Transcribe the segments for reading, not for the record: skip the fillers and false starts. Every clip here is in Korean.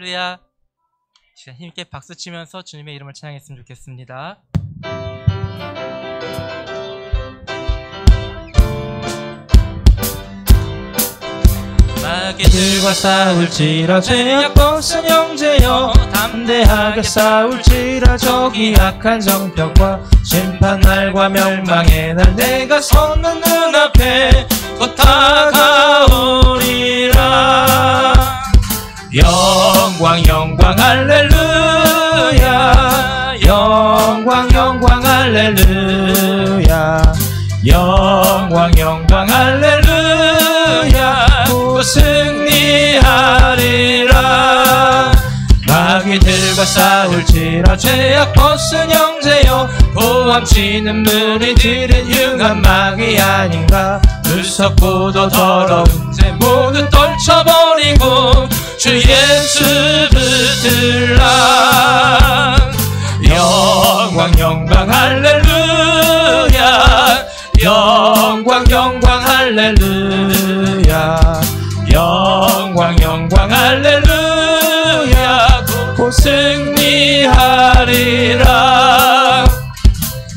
할렐루야. 시간 힘있게 박수 치면서 주님의 이름을 찬양했으면 좋겠습니다. 마귀들과 싸울지라 죄악 벗은 형제여, 담대하게 싸울지라 저기 악한 정병과 심판날과 멸망의 날, 내가 섰는 눈앞에 곧 다가오리라. 영광 영광 할렐루야, 영광 영광 할렐루야, 영광 영광 할렐루야. 곧 승리하리라. 마귀들과 싸울지라 죄악 벗은 형제여, 고함치는 무리들은 흉한 마귀 아닌가. 무섭고도 더러운 죄 모두 떨쳐버리고 주 예수 붙들라. 영광 영광 할렐루야, 영광 영광 할렐루야, 영광 영광 할렐루야. 곧 승리하리라.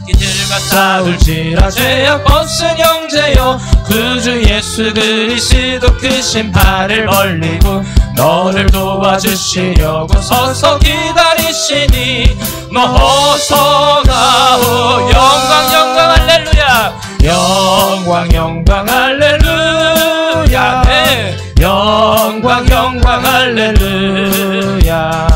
이들과 싸울지라 죄악 벗은 형제여, 구주 예수 그리스도 크신 팔을 벌리고 너를 도와주시려고 서서 기다리시니 너 어서 가오. 영광 영광 할렐루야, 영광 영광 할렐루야, 네. 영광 영광 할렐루야,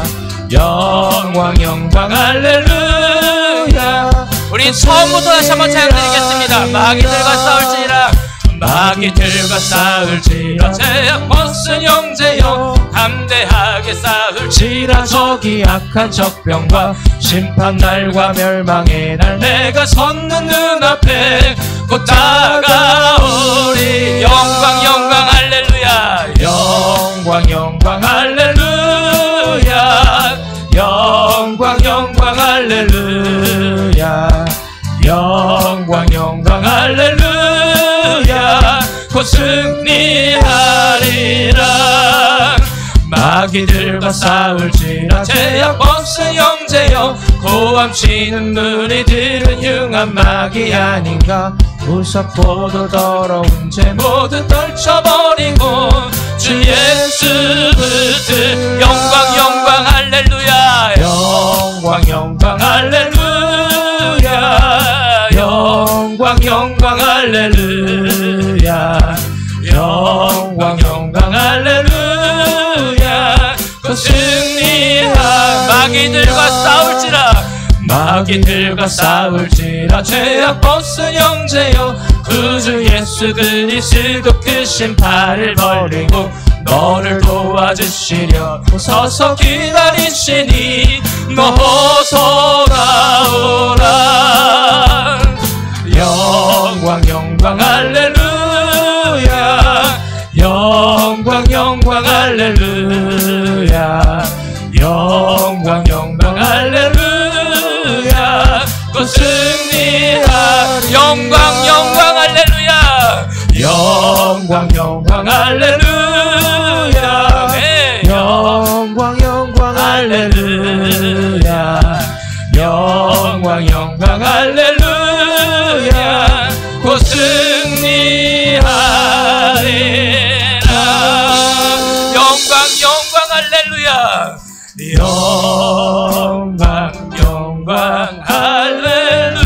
영광 영광 할렐루야. 우리 처음부터 다시 한번 찬양드리겠습니다. 마귀들과 싸울지라, 마귀들과 싸울지라 죄악 벗은 형제여, 담대하게 싸울지라 저기 악한 적병과 심판날과 멸망의 날, 내가 섰는 눈앞에 곧 다가오리. 영광 영광 할렐루야, 영광 영광 할렐루야, 영광 영광 할렐루야, 영광 영광 할렐루야. 곧 승리하리라. 마귀들과 싸울지라 죄악 벗은 형제여, 고함치는 무리들은 흉한 마귀 아닌가. 무섭고도 더러운 죄 모두 떨쳐버리고 주 예수 붙들. 영광 영광 할렐루야, 영광 영광 할렐루야, 영광 영광 할렐루야, 영광 영광 할렐루야. 곧 승리하. 마귀들과 싸울지라, 마귀들과 싸울지라 죄악 벗은 형제여, 구주 예수 그리스도 크신 팔을 벌리고 너를 도와주시려 서서 기다리시니 너 어서 나오라. 영광 영광 할렐루야, 영광 영광 할렐루야, 영광 영광 할렐루야. 곧 승리하. 영광 영광 할렐루야, 영광 영광 할렐루야, 네. 영광 영광 할렐루야, 영광 영광 할렐루야. 곧 승리하리라. 영광 영광 할렐루야, 영광 영광 할렐루야,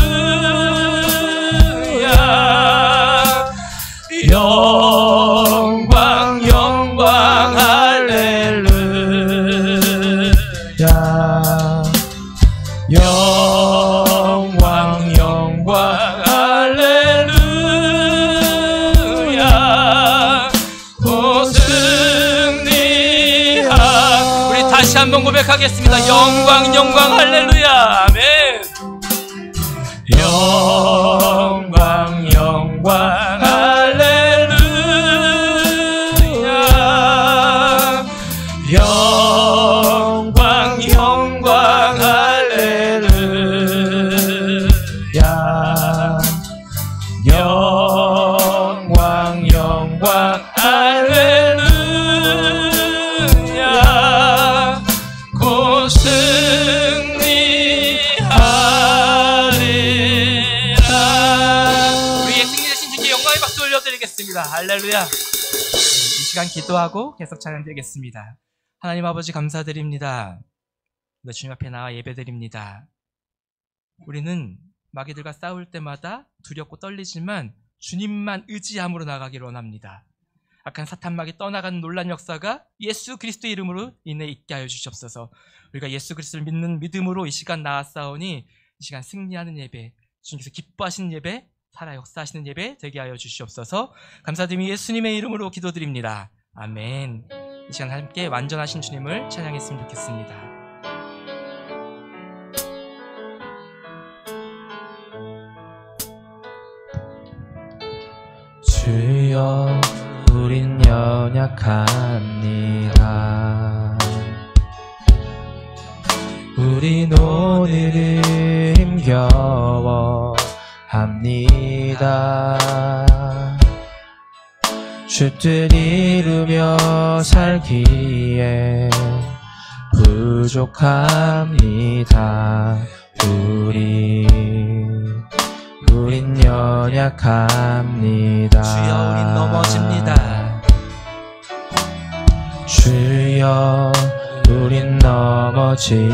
영광 영광 할렐루야, 영광 영광 할렐루야. 곧 승리하. 우리 다시 한번 고백하겠습니다. 영광 영광 할렐루야, 아멘. 영광 영광 할렐루야, 영광 영광 할렐루야, 영광 영광 할렐루야. 박수 올려드리겠습니다. 할렐루야. 이 시간 기도하고 계속 찬양드리겠습니다. 하나님 아버지 감사드립니다. 주님 앞에 나와 예배드립니다. 우리는 마귀들과 싸울 때마다 두렵고 떨리지만 주님만 의지함으로 나가기를 원합니다. 악한 사탄마귀 떠나가는 놀란 역사가 예수 그리스도의 이름으로 인해 있게 하여 주시옵소서. 우리가 예수 그리스도를 믿는 믿음으로 이 시간 나아싸우니 이 시간 승리하는 예배, 주님께서 기뻐하시는 예배, 살아 역사하시는 예배 되게 하여 주시옵소서. 감사드리며 예수님의 이름으로 기도드립니다. 아멘. 이 시간 함께 완전하신 주님을 찬양했으면 좋겠습니다. 주여 우린 연약합니다. 우린 오늘을 힘겨워 합니다. 주 뜻 이루며 살기에 부족합니다. 우린 연약합니다. 주여 우린 넘어집니다. 주여 우린 넘어집니다.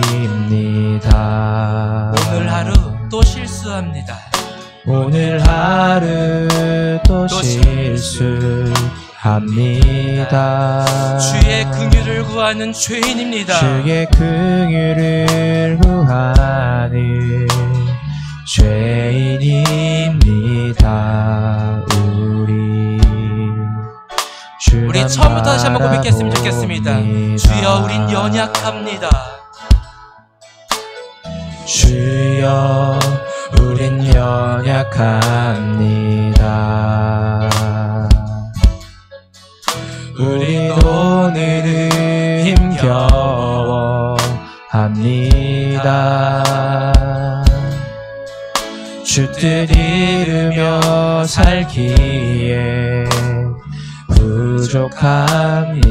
오늘 하루 또 실수합니다. 오늘 하루 또 실수합니다. 주의 긍휼을 구하는 죄인입니다. 주의 긍휼을 구하는 죄인입니다. 우리 처음부터 다시 한번 고백했으면 좋겠습니다. 주여 우린 연약합니다. 주여 우린 연약합니다. 우린 오늘을 힘겨워 합니다. 주 뜻 이루며 살기에 부족합니다.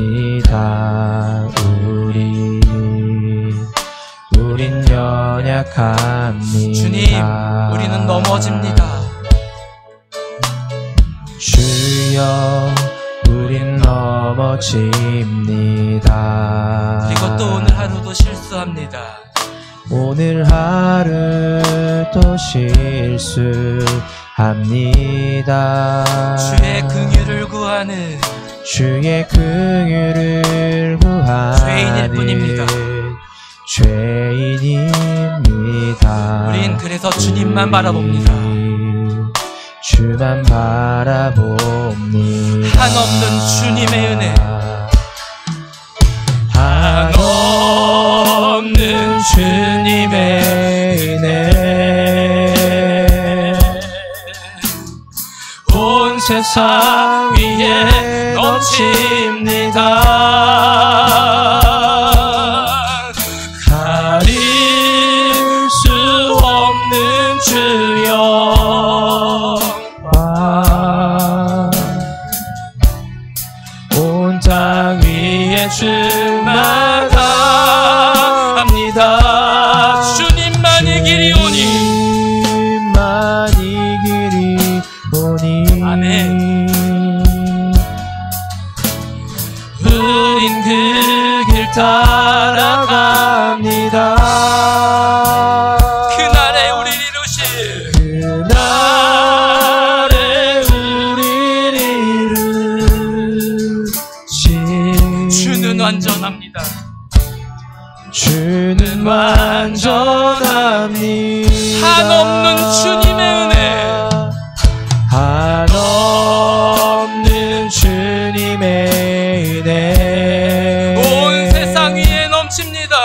우린 연약합니다. 주님, 우리는 넘어집니다. 주여, 우린 넘어집니다. 그리고 또 오늘 하루도 실수합니다. 오늘 하루 또 실수합니다. 주의 긍휼을 구하는 주의 긍휼을 구하는 죄인일 뿐입니다. 죄인입니다. 우린 그래서 주님만 바라봅니다. 주만 바라봅니다. 한없는 주님의 은혜, 한없는 주님의 은혜, 온 세상 위에 넘칩니다. 가릴 수 없는 주여, 온 땅 위에 충만합니다. 주님만 이기리오니, 주님만 이기리오니. 아멘. 우린 그 길 따라갑니다. 그날에 우리를 이루실, 그날에 우리를 이루신 주는 완전합니다. 주는 완전합니다. 한없는 주님의 은혜, 한없는 주님의 은혜, 온 세상 위에 넘칩니다.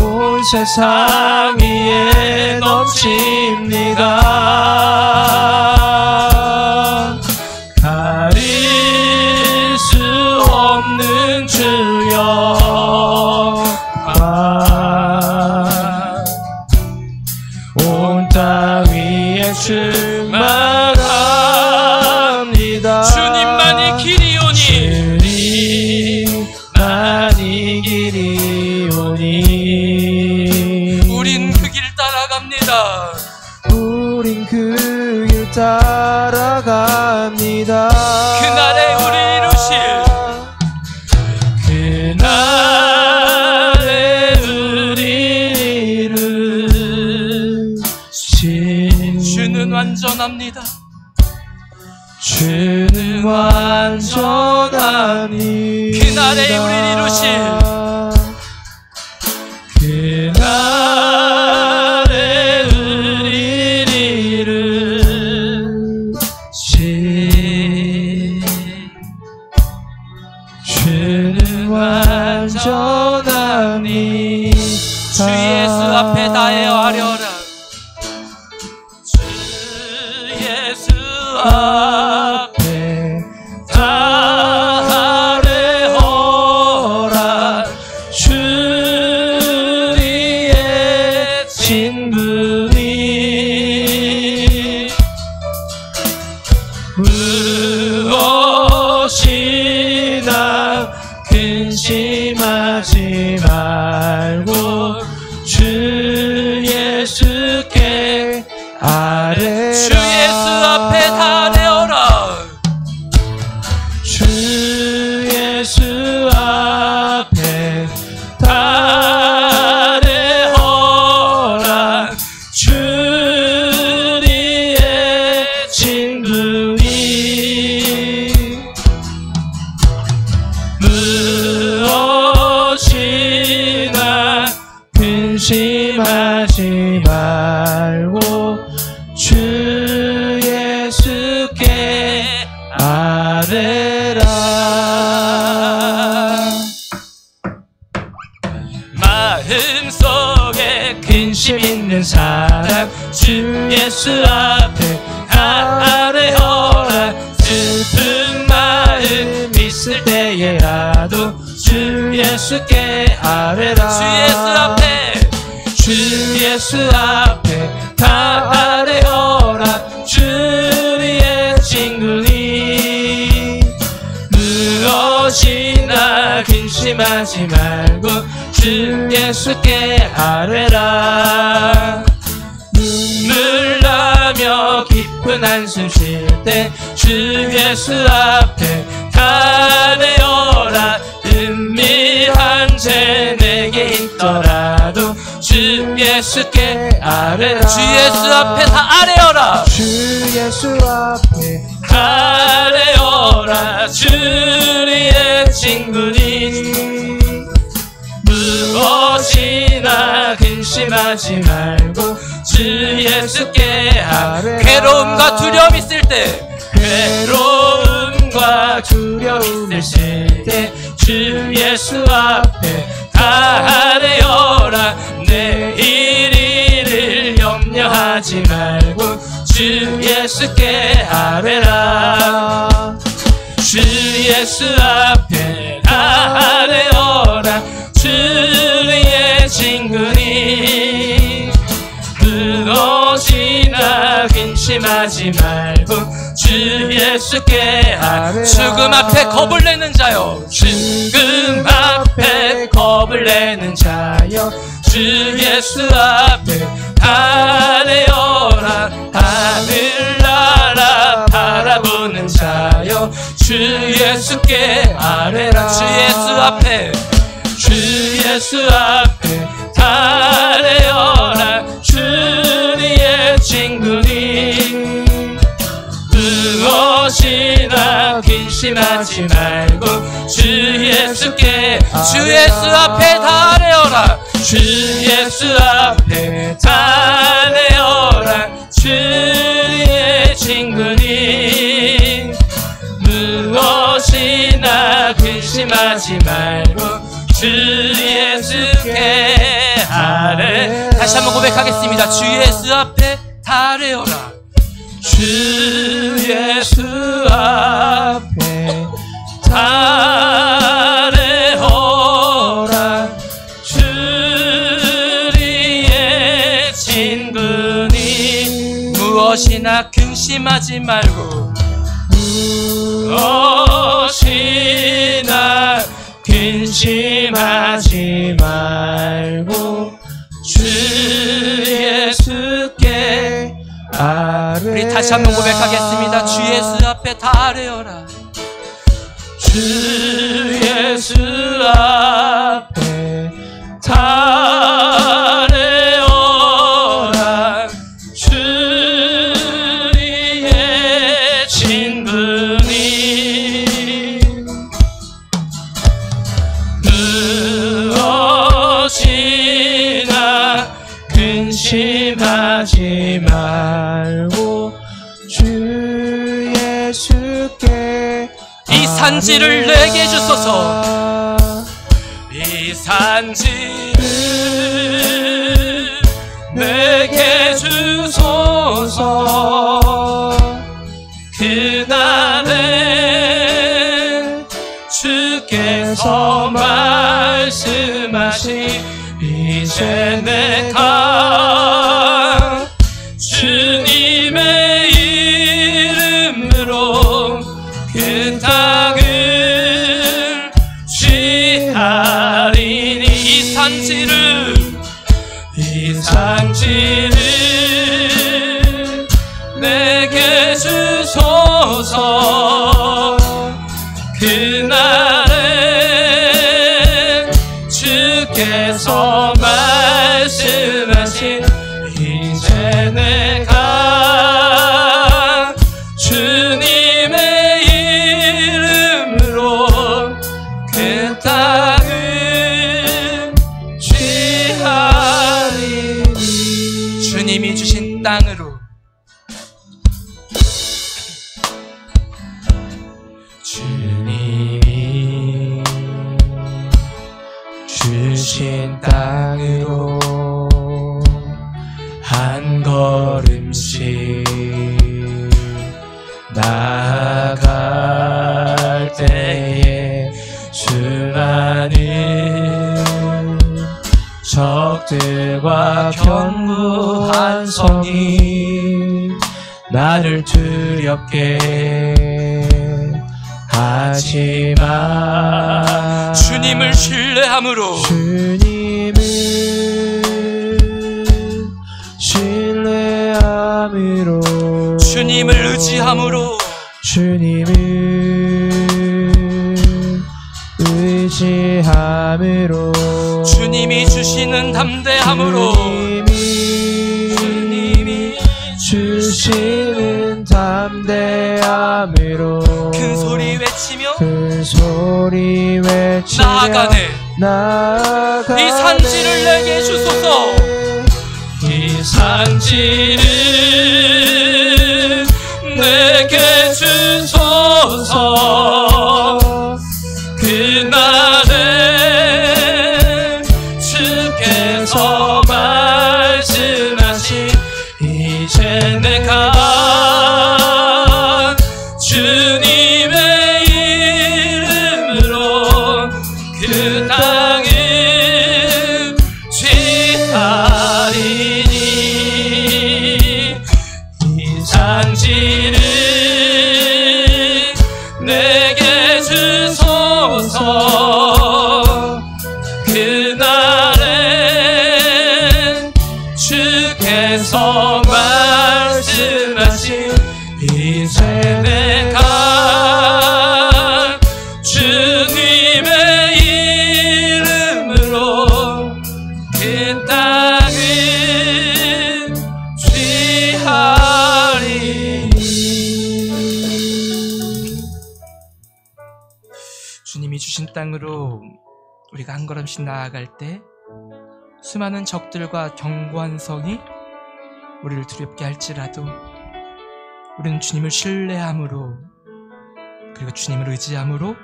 온 세상 위에 넘칩니다. 가릴 수 없는 주여, 온 땅 위에 충만합니다. 주님만 이기리오니, 주님만 이기리오니. 우린 그 길 따라갑니다. 우린 그 길 따라갑니다. 나갑니다. 그날에 우리 이루실 그날에 우리 이루신 주는 완전합니다. 주는 완전합니다. 그날에 우리 이루실 그날에 우리 이루신 주는 완전합니다. 주 예수 앞에 다해하려라. 주 예수 앞에 다하래호라. 주리의 친구니 무엇이나 근심하지 말고 주 예수께 아뢰라. 주 예수 앞에 다해오라. 주 예수 앞에 다해오라. 주리의 친구니 무엇이나 근심하지 말고 주 예수께 아뢰라. 마음속에 근심 있는 사람 주 예수 앞에 아뢰어라. 슬픈 마음 있을 때에라도 주 예수께 아뢰라. 주 예수 앞에 주 예수 앞에 다 아뢰어라. 주리의 친구니 무엇이나 근심하지 말고 주 예수께 아뢰라. 눈물 나며 깊은 한숨 쉴 때 주 예수 앞에 아뢰어라. 은밀한 죄 내게 있더라도 주 예수께 아뢰라. 주 예수 앞에 다 아뢰어라. 주 예수 앞에 아뢰어라. 주리의 친구니 무엇이나 근심하지 말고 주 예수께 아뢰라. 괴로움과 두려움 있을 때 괴로움과 두려움 있을 때 주 예수 앞에 아뢰어라. 내일 일을 염려하지 말고 주 예수께 아뢰라. 주 예수 앞에 아뢰어라. 주의 친구니 무엇이나 근심하지 말고 주 예수께 아뢰라. 죽음 앞에 겁을 내는 자여, 죽음 앞에 겁을 내는 자여 주 예수 앞에 아뢰어라. 하늘나라 바라보는 자여 주 예수께 아뢰라. 주 예수 앞에 주 예수 앞에 아뢰어라. 주리의 친구니 무엇이나 근심하지 말고 주 예수께 주 예수 앞에 다 아뢰어라. 주 예수 앞에 아뢰어라. 주의 친구니 무엇이나 근심하지 말고 주 예수께 아뢰라. 다시 한번 고백하겠습니다. 주 예수 앞에 다 아뢰어라. 주 예수 앞에 아뢰어라. 주리의 친구니 무엇이나 근심하지 말고 무엇이나 근심하지 말고 주 예수께 우리 다시 한번 고백하겠습니다. 주 예수 앞에 다 아뢰어라. 주 예수 앞에 다 아뢰어라. 주의 친분이 무엇이나 근심하지 말고 주 예수께 이 산지를 내게 주소서. 이 산지를 내게 주소서. 그날에 주께서 말씀하시 이제 내가 주님의 이름으로 그 땅을 취하리니. 이 산지를 내게 주소서. 그날에 주께서 말씀하신 이제 내가 주님의 이름으로 그 땅을 취하리니. 주님이 주신 땅으로, 주님이 주신 땅으로 한 걸음씩 나아갈 때에 수많은 적들과 견고한 성이 나를 두렵게 하지만 주님을 신뢰함으로, 주님을 신뢰함으로, 주님을 의지함으로, 주님을 의지함으로, 주님이 주시는 담대함으로, 주님이 주시는 담대함으로 큰 소리 외치며 큰 소리 외치며 나아가네. 나아가네. 이 산지를 내게 주소서. 이 산지를 내게 주소서. 그날에 주께서 말씀하신 이제 내가 주님의 이름으로 그 땅을 취하리니. 이 산지를 내게 주소서. 그날에 주께서 말씀하신 이제 내가 주님의 이름으로 그 땅을 취하리니. 주님이 주신 땅으로 우리가 한 걸음씩 나아갈 때 수많은 적들과 견고한 성이 우리를 두렵게 할지라도 우리는 주님을 신뢰함으로, 그리고 주님을 의지함으로,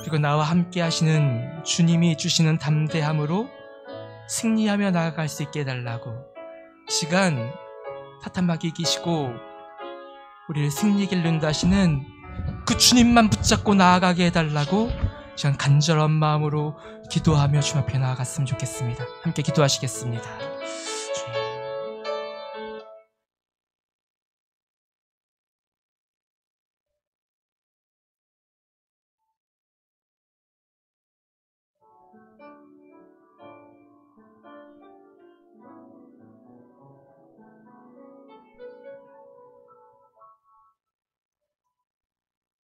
그리고 나와 함께 하시는 주님이 주시는 담대함으로 승리하며 나아갈 수 있게 해달라고, 시간 사탄마귀 이기시고 우리를 승리에 인도하시는 그 주님만 붙잡고 나아가게 해달라고 시간 간절한 마음으로 기도하며 주님 앞에 나아갔으면 좋겠습니다. 함께 기도하시겠습니다. 주님.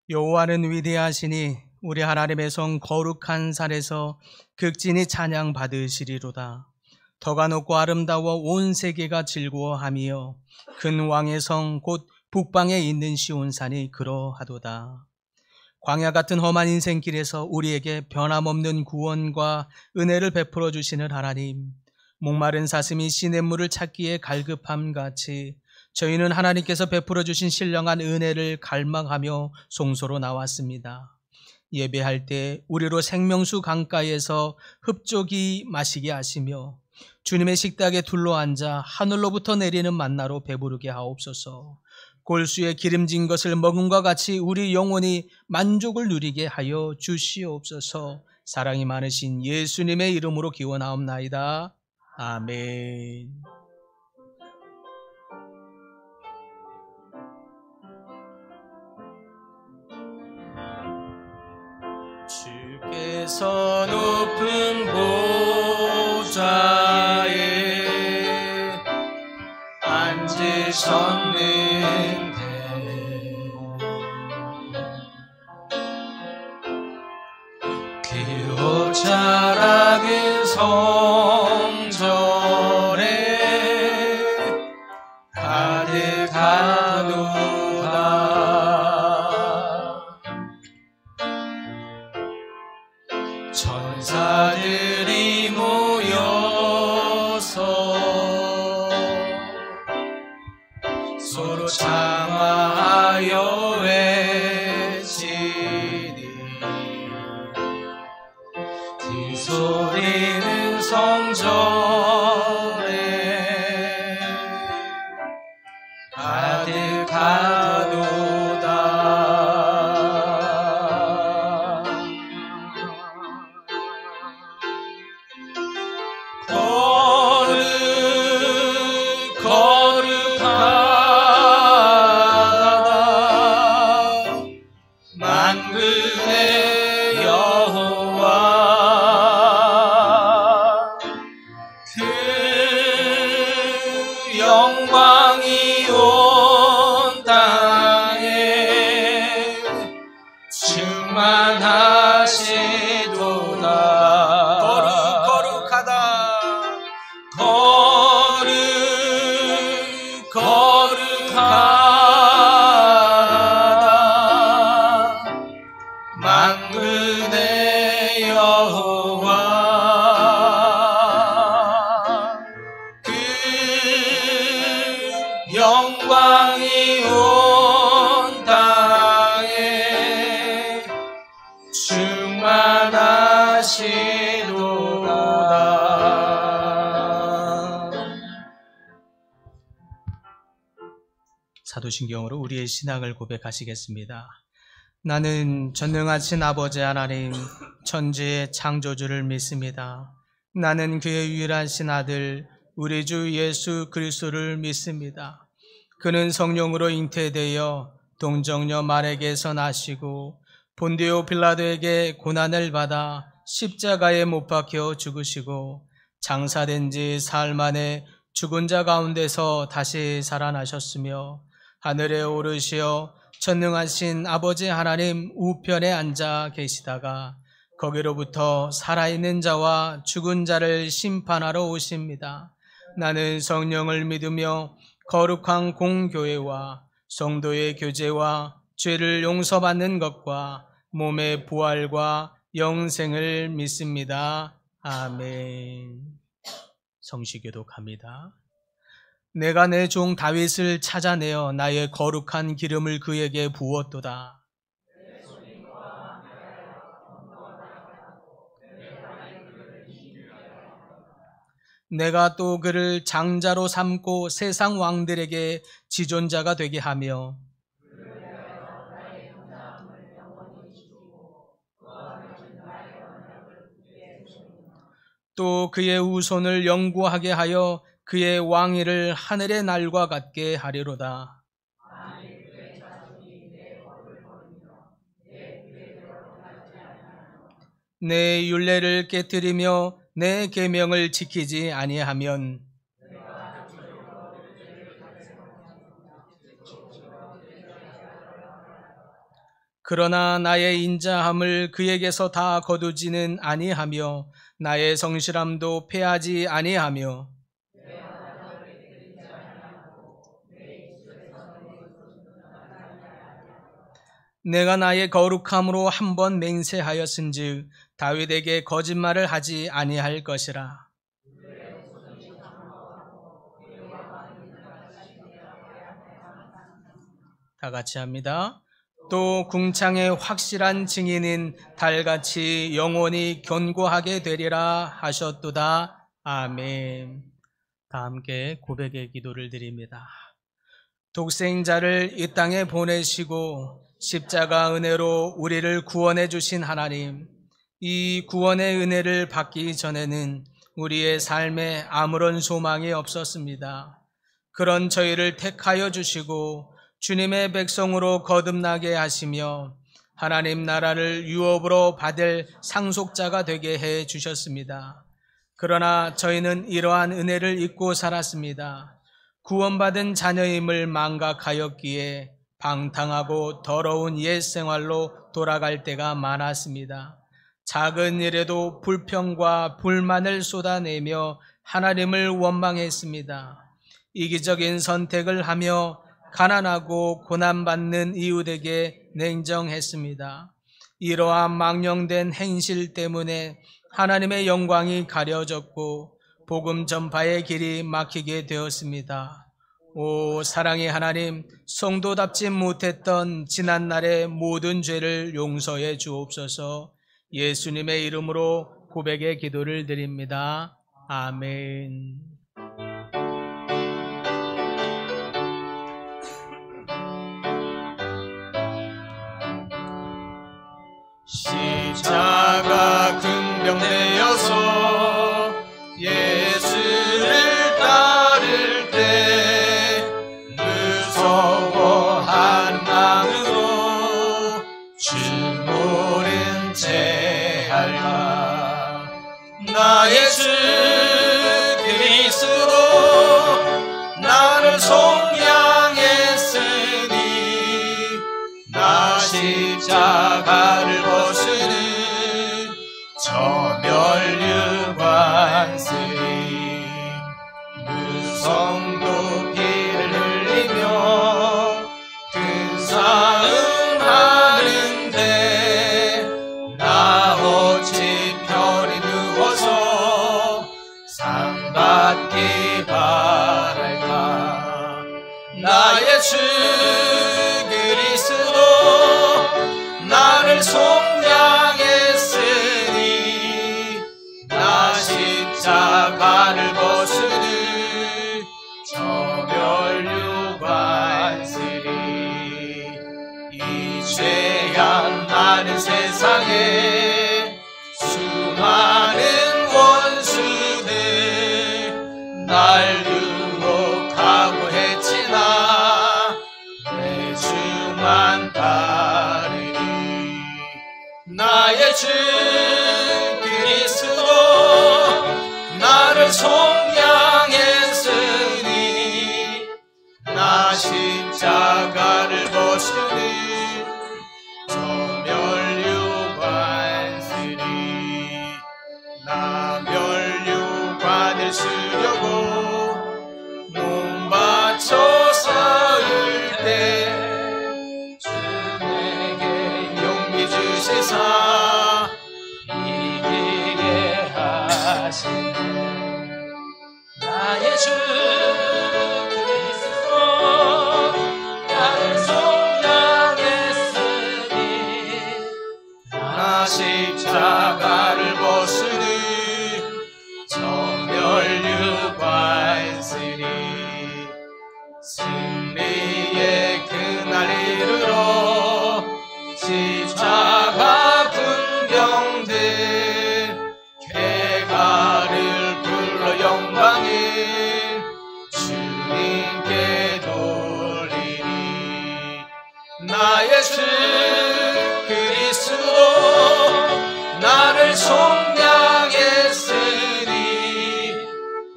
여호와는 위대하시니 우리 하나님의 성 거룩한 산에서 극진히 찬양 받으시리로다. 터가 높고 아름다워 온 세계가 즐거워하며 큰 왕의 성 곧 북방에 있는 시온산이 그러하도다. 광야 같은 험한 인생길에서 우리에게 변함없는 구원과 은혜를 베풀어 주시는 하나님, 목마른 사슴이 시냇물을 찾기에 갈급함 같이 저희는 하나님께서 베풀어 주신 신령한 은혜를 갈망하며 송소로 나왔습니다. 예배할 때 우리로 생명수 강가에서 흡족이 마시게 하시며 주님의 식탁에 둘러앉아 하늘로부터 내리는 만나로 배부르게 하옵소서. 골수에 기름진 것을 먹음과 같이 우리 영혼이 만족을 누리게 하여 주시옵소서. 사랑이 많으신 예수님의 이름으로 기원하옵나이다. 아멘. 주께서 높은 보좌에 앉으셨는데 그 옷자락은 성전에 가득하도다. 천사들이 모여서 서로 장화하여 외치니 그 소리는 성전에 가득하도다. 영광이 온 땅에 충만하시도다. 거룩하다. 거룩하다. 만군의 여호와 영광이 온 땅에 충만하시도다. 사도신경으로 우리의 신앙을 고백하시겠습니다. 나는 전능하신 아버지 하나님, 천지의 창조주를 믿습니다. 나는 그의 유일하신 아들 우리 주 예수 그리스도를 믿습니다. 그는 성령으로 잉태되어 동정녀 마리아에게서 나시고 본디오 빌라도에게 고난을 받아 십자가에 못 박혀 죽으시고 장사된 지 사흘 만에 죽은 자 가운데서 다시 살아나셨으며 하늘에 오르시어 전능하신 아버지 하나님 우편에 앉아 계시다가 거기로부터 살아있는 자와 죽은 자를 심판하러 오십니다. 나는 성령을 믿으며 거룩한 공교회와 성도의 교제와 죄를 용서받는 것과 몸의 부활과 영생을 믿습니다. 아멘. 성시교독합니다. 내가 내 종 다윗을 찾아내어 나의 거룩한 기름을 그에게 부었도다. 내가 또 그를 장자로 삼고 세상 왕들에게 지존자가 되게 하며 또 그의 후손을 영구하게 하여 그의 왕위를 하늘의 날과 같게 하리로다. 내 율례를 깨뜨리며 내 계명을 지키지 아니하면 그러나 나의 인자함을 그에게서 다 거두지는 아니하며 나의 성실함도 패하지 아니하며 내가 나의 거룩함으로 한 번 맹세하였은즉 다윗에게 거짓말을 하지 아니할 것이라. 다 같이 합니다. 또 궁창의 확실한 증인은 달같이 영원히 견고하게 되리라 하셨도다. 아멘. 다 함께 고백의 기도를 드립니다. 독생자를 이 땅에 보내시고 십자가 은혜로 우리를 구원해 주신 하나님, 이 구원의 은혜를 받기 전에는 우리의 삶에 아무런 소망이 없었습니다. 그런 저희를 택하여 주시고 주님의 백성으로 거듭나게 하시며 하나님 나라를 유업으로 받을 상속자가 되게 해 주셨습니다. 그러나 저희는 이러한 은혜를 잊고 살았습니다. 구원받은 자녀임을 망각하였기에 방탕하고 더러운 옛 생활로 돌아갈 때가 많았습니다. 작은 일에도 불평과 불만을 쏟아내며 하나님을 원망했습니다. 이기적인 선택을 하며 가난하고 고난받는 이웃에게 냉정했습니다. 이러한 망령된 행실 때문에 하나님의 영광이 가려졌고 복음 전파의 길이 막히게 되었습니다. 오 사랑의 하나님, 성도답지 못했던 지난날의 모든 죄를 용서해 주옵소서. 예수님의 이름으로 고백의 기도를 드립니다. 아멘. 십자가 근병되어서 예수를 따를 때 무서워하는 마음으로 주 모른 채 할까. 나의 주 그리스도 나를 속량했으니 나 십자가를 벗으는 저 멸류관쓰리 무성도 피를 흘리며 근사음하는데 나 어찌 편히 누워서 상 받기 바랄까. 나의 주 그리스도 나를 속량했으니 나 십자가를 벗으는 저 멸류관쓰리 이 죄악 많은 세상에 수많은 원수들 날 유혹하고 했지나 내 주만 따르리. 나의 주 그리스도 나를 속량했으니 나 십자가를 벗으니 저 멸류관쓰리 나 멸류관을 쓰려고 몸 바쳐 서을 때 주 내게 용기 주시사 이기게 하시네. 나의 주 그리스도 나를 속량했으니 나 십자가를 벗으니 저 멸류관쓰리 승리의 그날 이르러 십자가 분병대 쾌가를 불러 영광을 주님께 돌리리. 나의 주 그리스도 나를 속량했으니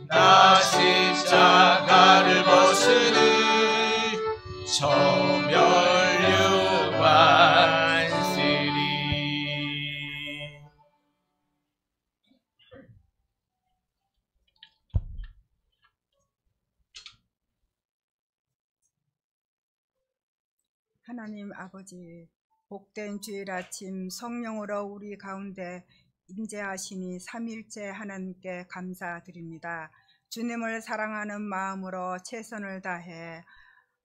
나 십자가를 벗으니 저 멸류관쓰리 하나님 아버지, 복된 주일 아침 성령으로 우리 가운데 임재하시니 삼일째 하나님께 감사드립니다. 주님을 사랑하는 마음으로 최선을 다해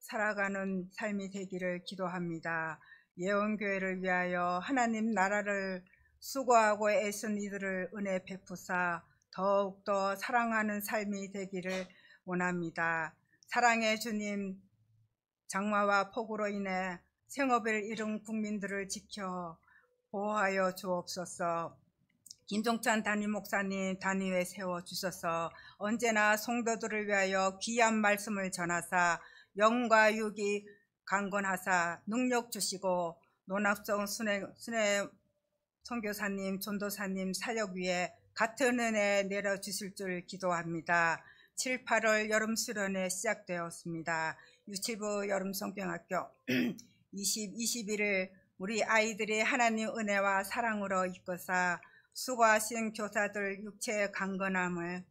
살아가는 삶이 되기를 기도합니다. 예언교회를 위하여 하나님 나라를 수고하고 애쓴 이들을 은혜 베푸사 더욱더 사랑하는 삶이 되기를 원합니다. 사랑의 주님, 장마와 폭우로 인해 생업을 잃은 국민들을 지켜 보호하여 주옵소서. 김종찬 담임 목사님 단위에 세워주셔서 언제나 성도들을 위하여 귀한 말씀을 전하사 영과 육이 강건하사 능력 주시고 노낙성 순회 선교사님, 전도사님 사역 위에 같은 은혜 내려주실 줄 기도합니다. 7, 8월 여름 수련회 시작되었습니다. 유치부 여름 성경학교 21일 우리 아이들이 하나님 은혜와 사랑으로 이끌사 수고하신 교사들 육체의 강건함을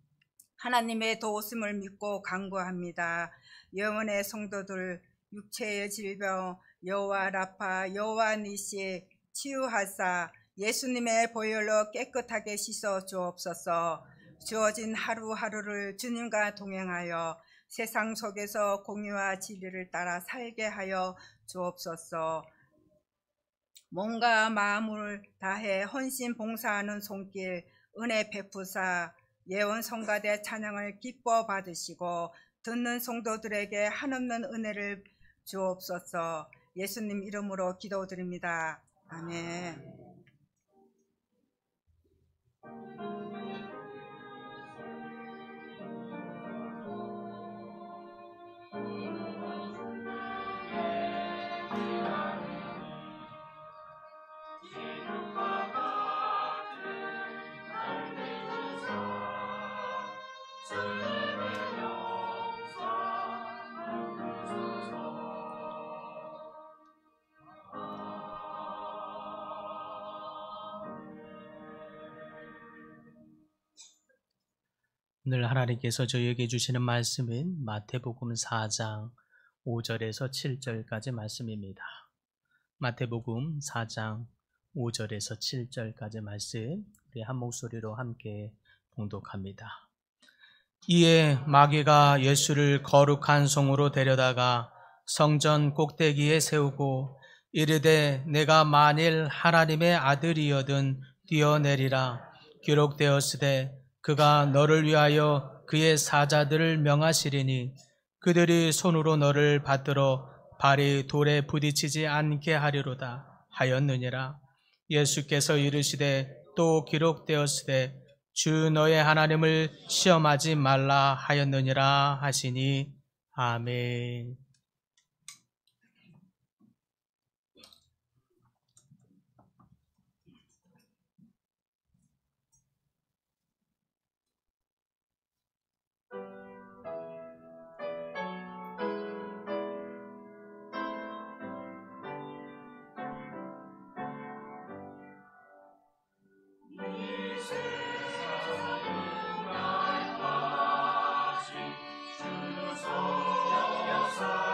하나님의 도우심을 믿고 간구합니다. 영혼의 성도들 육체의 질병 여호와 라파 여호와 니시 치유하사 예수님의 보혈로 깨끗하게 씻어 주옵소서. 주어진 하루하루를 주님과 동행하여 세상 속에서 공의와 진리를 따라 살게 하여 주옵소서. 몸과 마음을 다해 헌신 봉사하는 손길 은혜 베푸사 예언 성가대 찬양을 기뻐 받으시고 듣는 성도들에게 한없는 은혜를 주옵소서. 예수님 이름으로 기도드립니다. 아멘. 오늘 하나님께서 저희에게 주시는 말씀은 마태복음 4장 5절에서 7절까지 말씀입니다. 마태복음 4장 5절에서 7절까지 말씀 우리 한 목소리로 함께 봉독합니다. 이에 마귀가 예수를 거룩한 성으로 데려다가 성전 꼭대기에 세우고 이르되 내가 만일 하나님의 아들이여든 뛰어내리라. 기록되었으되 그가 너를 위하여 그의 사자들을 명하시리니 그들이 손으로 너를 받들어 발이 돌에 부딪히지 않게 하리로다 하였느니라. 예수께서 이르시되 또 기록되었으되 주 너의 하나님을 시험하지 말라 하였느니라 하시니 아멘. 주소서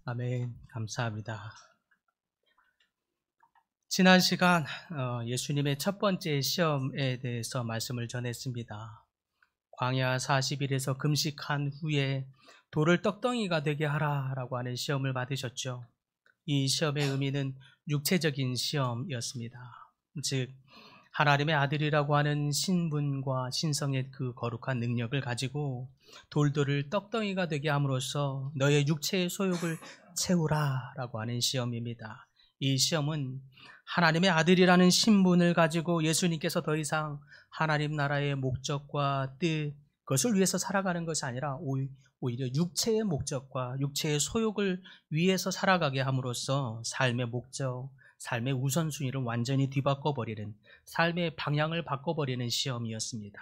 아멘. 감사합니다. 지난 시간 예수님의 첫 번째 시험에 대해서 말씀을 전했습니다. 광야 40일에서 금식한 후에 돌을 떡덩이가 되게 하라라고 하는 시험을 받으셨죠. 이 시험의 의미는 육체적인 시험이었습니다. 즉 하나님의 아들이라고 하는 신분과 신성의 그 거룩한 능력을 가지고 돌들을 떡덩이가 되게 함으로써 너의 육체의 소욕을 채우라라고 하는 시험입니다. 이 시험은 하나님의 아들이라는 신분을 가지고 예수님께서 더 이상 하나님 나라의 목적과 뜻, 그것을 위해서 살아가는 것이 아니라 오히려 육체의 목적과 육체의 소욕을 위해서 살아가게 함으로써 삶의 목적, 삶의 우선순위를 완전히 뒤바꿔버리는, 삶의 방향을 바꿔버리는 시험이었습니다.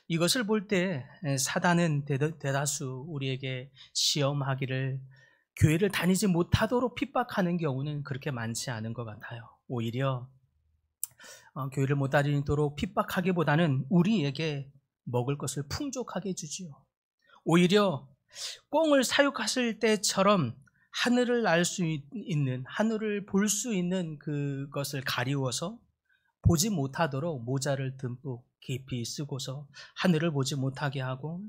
이것을 볼 때 사단은 대다수 우리에게 시험하기를, 교회를 다니지 못하도록 핍박하는 경우는 그렇게 많지 않은 것 같아요. 오히려 교회를 못 다니도록 핍박하기보다는 우리에게 먹을 것을 풍족하게 주지요. 오히려 꽁을 사육하실 때처럼 하늘을 알 수 있는, 하늘을 볼 수 있는 그것을 가리워서 보지 못하도록 모자를 듬뿍 깊이 쓰고서 하늘을 보지 못하게 하고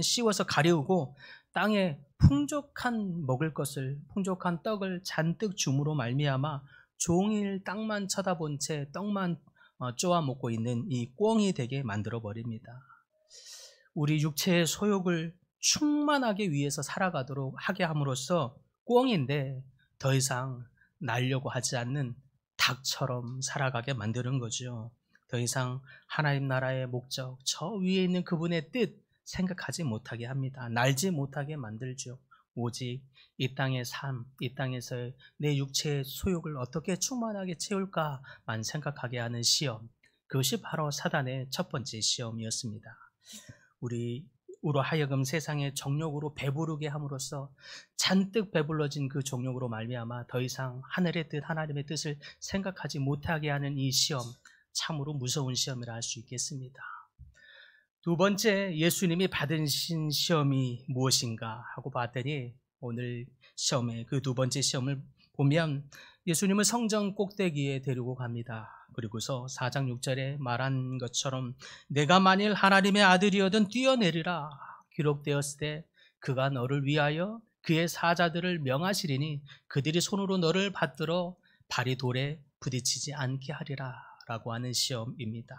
씌워서 가리우고 땅에 풍족한 먹을 것을, 풍족한 떡을 잔뜩 줌으로 말미암아 종일 땅만 쳐다본 채 떡만 쪼아 먹고 있는 이 꽁이 되게 만들어 버립니다. 우리 육체의 소욕을 충만하게 위해서 살아가도록 하게 함으로써 꽁인데 더 이상 날려고 하지 않는 닭처럼 살아가게 만드는 거죠. 더 이상 하나님 나라의 목적, 저 위에 있는 그분의 뜻 생각하지 못하게 합니다. 날지 못하게 만들죠. 오직 이 땅의 삶, 이 땅에서 내 육체의 소욕을 어떻게 충만하게 채울까만 생각하게 하는 시험, 그것이 바로 사단의 첫 번째 시험이었습니다. 우리로 하여금 세상의 정욕으로 배부르게 함으로써 잔뜩 배불러진 그 정욕으로 말미암아 더 이상 하늘의 뜻, 하나님의 뜻을 생각하지 못하게 하는 이 시험, 참으로 무서운 시험이라 할 수 있겠습니다. 두 번째, 예수님이 받으신 시험이 무엇인가 하고 봤더니 오늘 시험의 그 두 번째 시험을 보면 예수님을 성전 꼭대기에 데리고 갑니다. 그리고서 4장 6절에 말한 것처럼 내가 만일 하나님의 아들이어든 뛰어내리라 기록되었을 때 그가 너를 위하여 그의 사자들을 명하시리니 그들이 손으로 너를 받들어 발이 돌에 부딪히지 않게 하리라 라고 하는 시험입니다.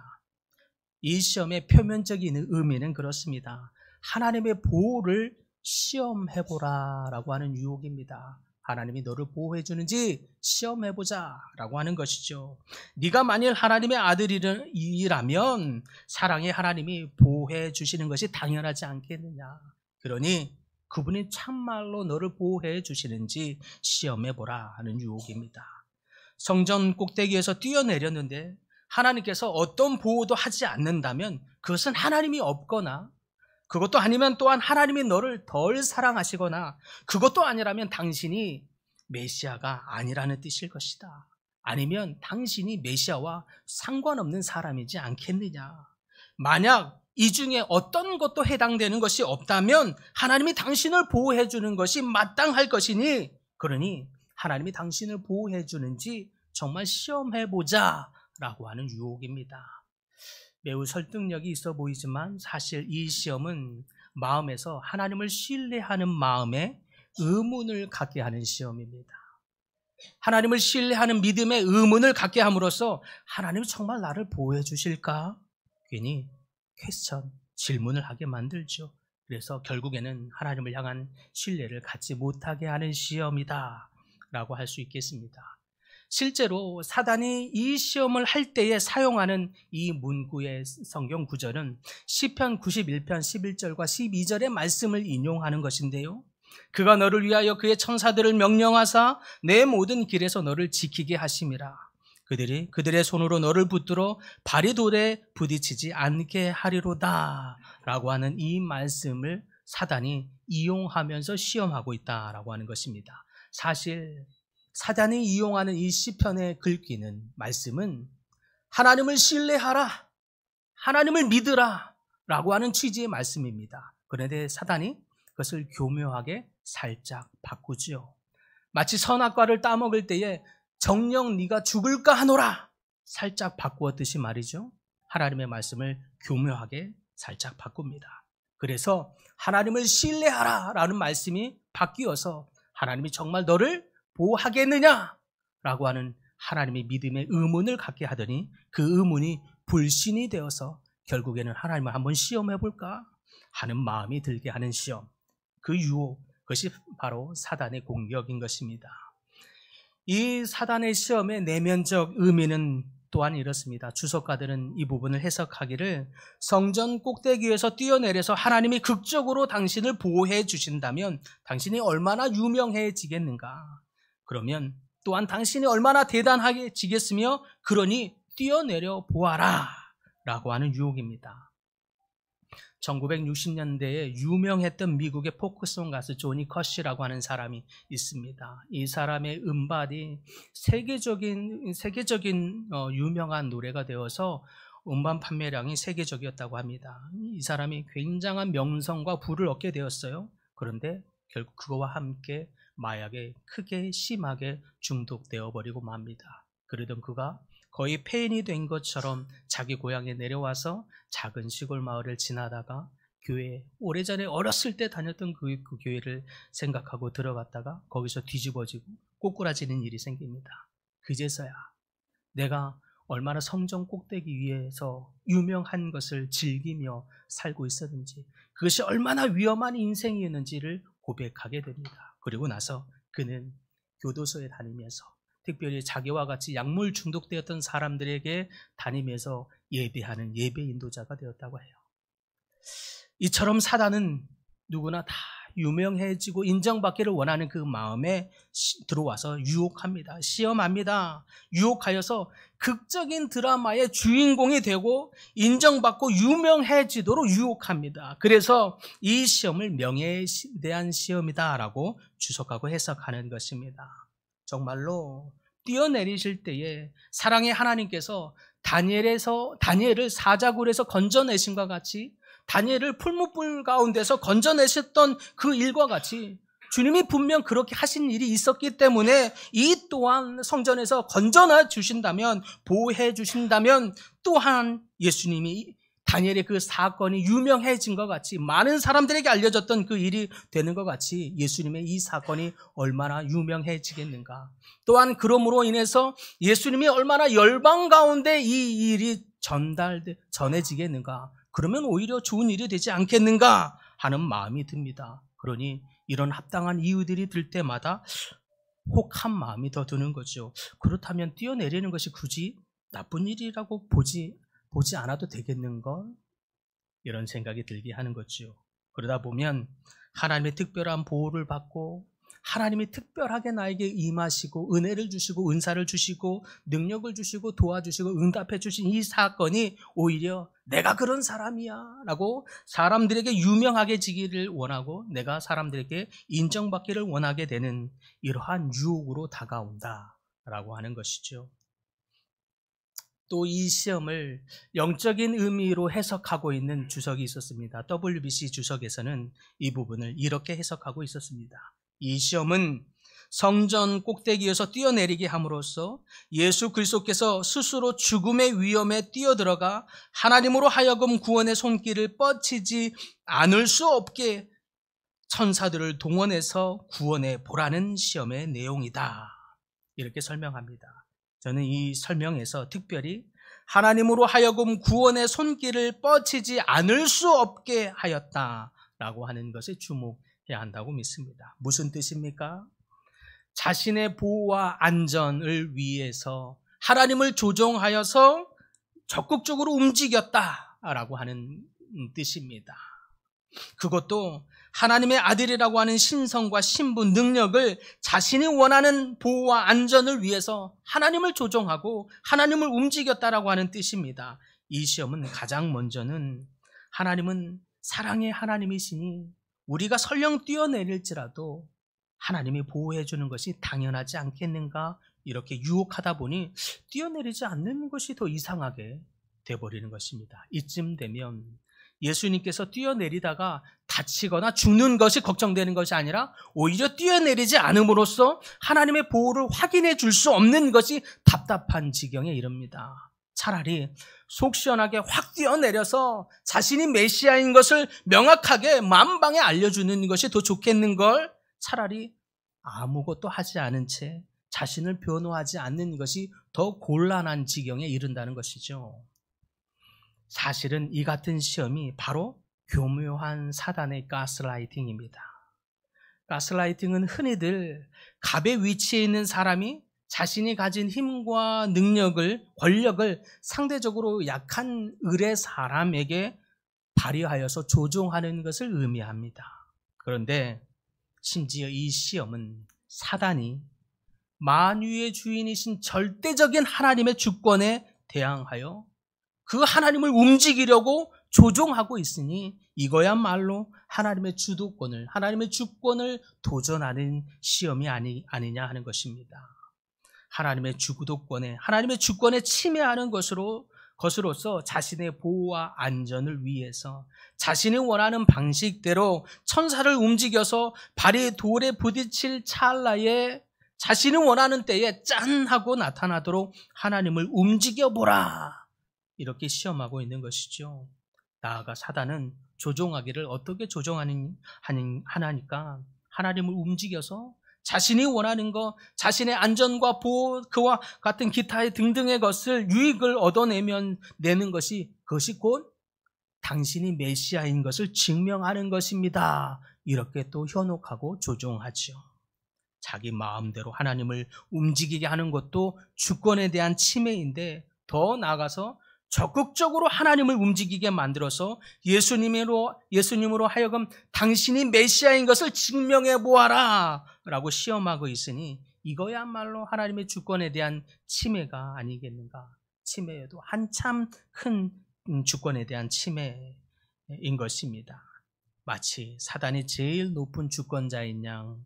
이 시험의 표면적인 의미는 그렇습니다. 하나님의 보호를 시험해보라 라고 하는 유혹입니다. 하나님이 너를 보호해 주는지 시험해보자 라고 하는 것이죠. 네가 만일 하나님의 아들이라면 사랑의 하나님이 보호해 주시는 것이 당연하지 않겠느냐. 그러니 그분이 참말로 너를 보호해 주시는지 시험해보라 하는 유혹입니다. 성전 꼭대기에서 뛰어내렸는데 하나님께서 어떤 보호도 하지 않는다면 그것은 하나님이 없거나, 그것도 아니면 또한 하나님이 너를 덜 사랑하시거나, 그것도 아니라면 당신이 메시아가 아니라는 뜻일 것이다. 아니면 당신이 메시아와 상관없는 사람이지 않겠느냐. 만약 이 중에 어떤 것도 해당되는 것이 없다면 하나님이 당신을 보호해 주는 것이 마땅할 것이니, 그러니 하나님이 당신을 보호해 주는지 정말 시험해보자 라고 하는 유혹입니다. 매우 설득력이 있어 보이지만 사실 이 시험은 마음에서 하나님을 신뢰하는 마음에 의문을 갖게 하는 시험입니다. 하나님을 신뢰하는 믿음의 의문을 갖게 함으로써 하나님이 정말 나를 보호해 주실까? 괜히 퀘스천, 질문을 하게 만들죠. 그래서 결국에는 하나님을 향한 신뢰를 갖지 못하게 하는 시험이다 라고 할 수 있겠습니다. 실제로 사단이 이 시험을 할 때에 사용하는 이 문구의 성경 구절은 시편 91편 11절과 12절의 말씀을 인용하는 것인데요. 그가 너를 위하여 그의 천사들을 명령하사 내 모든 길에서 너를 지키게 하심이라. 그들의 손으로 너를 붙들어 발이 돌에 부딪히지 않게 하리로다 라고 하는 이 말씀을 사단이 이용하면서 시험하고 있다라고 하는 것입니다. 사실 사단이 이용하는 이 시편에 긁히는 말씀은 하나님을 신뢰하라, 하나님을 믿으라 라고 하는 취지의 말씀입니다. 그런데 사단이 그것을 교묘하게 살짝 바꾸지요. 마치 선악과를 따먹을 때에 정녕 네가 죽을까 하노라 살짝 바꾸었듯이 말이죠. 하나님의 말씀을 교묘하게 살짝 바꿉니다. 그래서 하나님을 신뢰하라 라는 말씀이 바뀌어서 하나님이 정말 너를 보호하겠느냐 라고 하는 하나님의 믿음의 의문을 갖게 하더니 그 의문이 불신이 되어서 결국에는 하나님을 한번 시험해 볼까 하는 마음이 들게 하는 시험, 그 유혹, 그것이 바로 사단의 공격인 것입니다. 이 사단의 시험의 내면적 의미는 또한 이렇습니다. 주석가들은 이 부분을 해석하기를 성전 꼭대기에서 뛰어내려서 하나님이 극적으로 당신을 보호해 주신다면 당신이 얼마나 유명해지겠는가. 그러면 또한 당신이 얼마나 대단하게 지겠으며 그러니 뛰어내려 보아라 라고 하는 유혹입니다. 1960년대에 유명했던 미국의 포크송 가수 조니 커시라고 하는 사람이 있습니다. 이 사람의 음반이 세계적인 유명한 노래가 되어서 음반 판매량이 세계적이었다고 합니다. 이 사람이 굉장한 명성과 부를 얻게 되었어요. 그런데 결국 그거와 함께 마약에 크게 심하게 중독되어 버리고 맙니다. 그러던 그가 거의 폐인이 된 것처럼 자기 고향에 내려와서 작은 시골 마을을 지나다가 교회, 오래전에 어렸을 때 다녔던 그 교회를 생각하고 들어갔다가 거기서 뒤집어지고 꼬꾸라지는 일이 생깁니다. 그제서야 내가 얼마나 성전 꼭대기 위에서 유명한 것을 즐기며 살고 있었는지, 그것이 얼마나 위험한 인생이었는지를 고백하게 됩니다. 그리고 나서 그는 교도소에 다니면서 특별히 자기와 같이 약물 중독되었던 사람들에게 다니면서 예배하는 예배 인도자가 되었다고 해요. 이처럼 사단은 누구나 다 유명해지고 인정받기를 원하는 그 마음에 들어와서 유혹합니다. 시험합니다. 유혹하여서 극적인 드라마의 주인공이 되고 인정받고 유명해지도록 유혹합니다. 그래서 이 시험을 명예에 대한 시험이다라고 주석하고 해석하는 것입니다. 정말로 뛰어내리실 때에 사랑의 하나님께서 다니엘을 사자굴에서 건져내신과 같이, 다니엘을 풀무불 가운데서 건져내셨던 그 일과 같이 주님이 분명 그렇게 하신 일이 있었기 때문에 이 또한 성전에서 건져내 주신다면, 보호해 주신다면 또한 예수님이 다니엘의 그 사건이 유명해진 것 같이, 많은 사람들에게 알려졌던 그 일이 되는 것 같이 예수님의 이 사건이 얼마나 유명해지겠는가. 또한 그러므로 인해서 예수님이 얼마나 열방 가운데 이 일이 전해지겠는가. 그러면 오히려 좋은 일이 되지 않겠는가 하는 마음이 듭니다. 그러니 이런 합당한 이유들이 들 때마다 혹한 마음이 더 드는 거죠. 그렇다면 뛰어내리는 것이 굳이 나쁜 일이라고 보지 않아도 되겠는걸? 이런 생각이 들게 하는 거죠. 그러다 보면 하나님의 특별한 보호를 받고 하나님이 특별하게 나에게 임하시고 은혜를 주시고 은사를 주시고 능력을 주시고 도와주시고 응답해 주신 이 사건이 오히려 내가 그런 사람이야 라고 사람들에게 유명하게 지기를 원하고 내가 사람들에게 인정받기를 원하게 되는 이러한 유혹으로 다가온다 라고 하는 것이죠. 또 이 시험을 영적인 의미로 해석하고 있는 주석이 있었습니다. WBC 주석에서는 이 부분을 이렇게 해석하고 있었습니다. 이 시험은 성전 꼭대기에서 뛰어내리게 함으로써 예수 그리스도께서 스스로 죽음의 위험에 뛰어들어가 하나님으로 하여금 구원의 손길을 뻗치지 않을 수 없게 천사들을 동원해서 구원해 보라는 시험의 내용이다. 이렇게 설명합니다. 저는 이 설명에서 특별히 하나님으로 하여금 구원의 손길을 뻗치지 않을 수 없게 하였다라고 하는 것에 주목해야 한다고 믿습니다. 무슨 뜻입니까? 자신의 보호와 안전을 위해서 하나님을 조종하여서 적극적으로 움직였다라고 하는 뜻입니다. 그것도 하나님의 아들이라고 하는 신성과 신분, 능력을 자신이 원하는 보호와 안전을 위해서 하나님을 조종하고 하나님을 움직였다라고 하는 뜻입니다. 이 시험은 가장 먼저는 하나님은 사랑의 하나님이시니 우리가 설령 뛰어내릴지라도 하나님이 보호해 주는 것이 당연하지 않겠는가, 이렇게 유혹하다 보니 뛰어내리지 않는 것이 더 이상하게 돼버리는 것입니다. 이쯤 되면 예수님께서 뛰어내리다가 다치거나 죽는 것이 걱정되는 것이 아니라 오히려 뛰어내리지 않음으로써 하나님의 보호를 확인해 줄 수 없는 것이 답답한 지경에 이릅니다. 차라리 속 시원하게 확 뛰어내려서 자신이 메시아인 것을 명확하게 만방에 알려주는 것이 더 좋겠는 걸, 차라리 아무것도 하지 않은 채 자신을 변호하지 않는 것이 더 곤란한 지경에 이른다는 것이죠. 사실은 이 같은 시험이 바로 교묘한 사단의 가스라이팅입니다. 가스라이팅은 흔히들 갑의 위치에 있는 사람이 자신이 가진 힘과 능력을, 권력을 상대적으로 약한 을의 사람에게 발휘하여서 조종하는 것을 의미합니다. 그런데 심지어 이 시험은 사단이 만유의 주인이신 절대적인 하나님의 주권에 대항하여 그 하나님을 움직이려고 조종하고 있으니 이거야말로 하나님의 주도권을, 하나님의 주권을 도전하는 시험이 아니냐 하는 것입니다. 하나님의 주도권에, 하나님의 주권에 침해하는 것으로서 자신의 보호와 안전을 위해서 자신이 원하는 방식대로 천사를 움직여서 발이 돌에 부딪힐 찰나에 자신이 원하는 때에 짠 하고 나타나도록 하나님을 움직여보라, 이렇게 시험하고 있는 것이죠. 나아가 사단은 조종하기를 어떻게 하나니까 하나님을 움직여서 자신이 원하는 것, 자신의 안전과 보호, 그와 같은 기타의 등등의 것을 유익을 얻어내는 것이 곧 당신이 메시아인 것을 증명하는 것입니다. 이렇게 또 현혹하고 조종하죠. 자기 마음대로 하나님을 움직이게 하는 것도 주권에 대한 침해인데, 더 나아가서 적극적으로 하나님을 움직이게 만들어서 예수님으로 하여금 당신이 메시아인 것을 증명해 보아라 라고 시험하고 있으니 이거야말로 하나님의 주권에 대한 침해가 아니겠는가. 침해여도 한참 큰 주권에 대한 침해인 것입니다. 마치 사단이 제일 높은 주권자인 양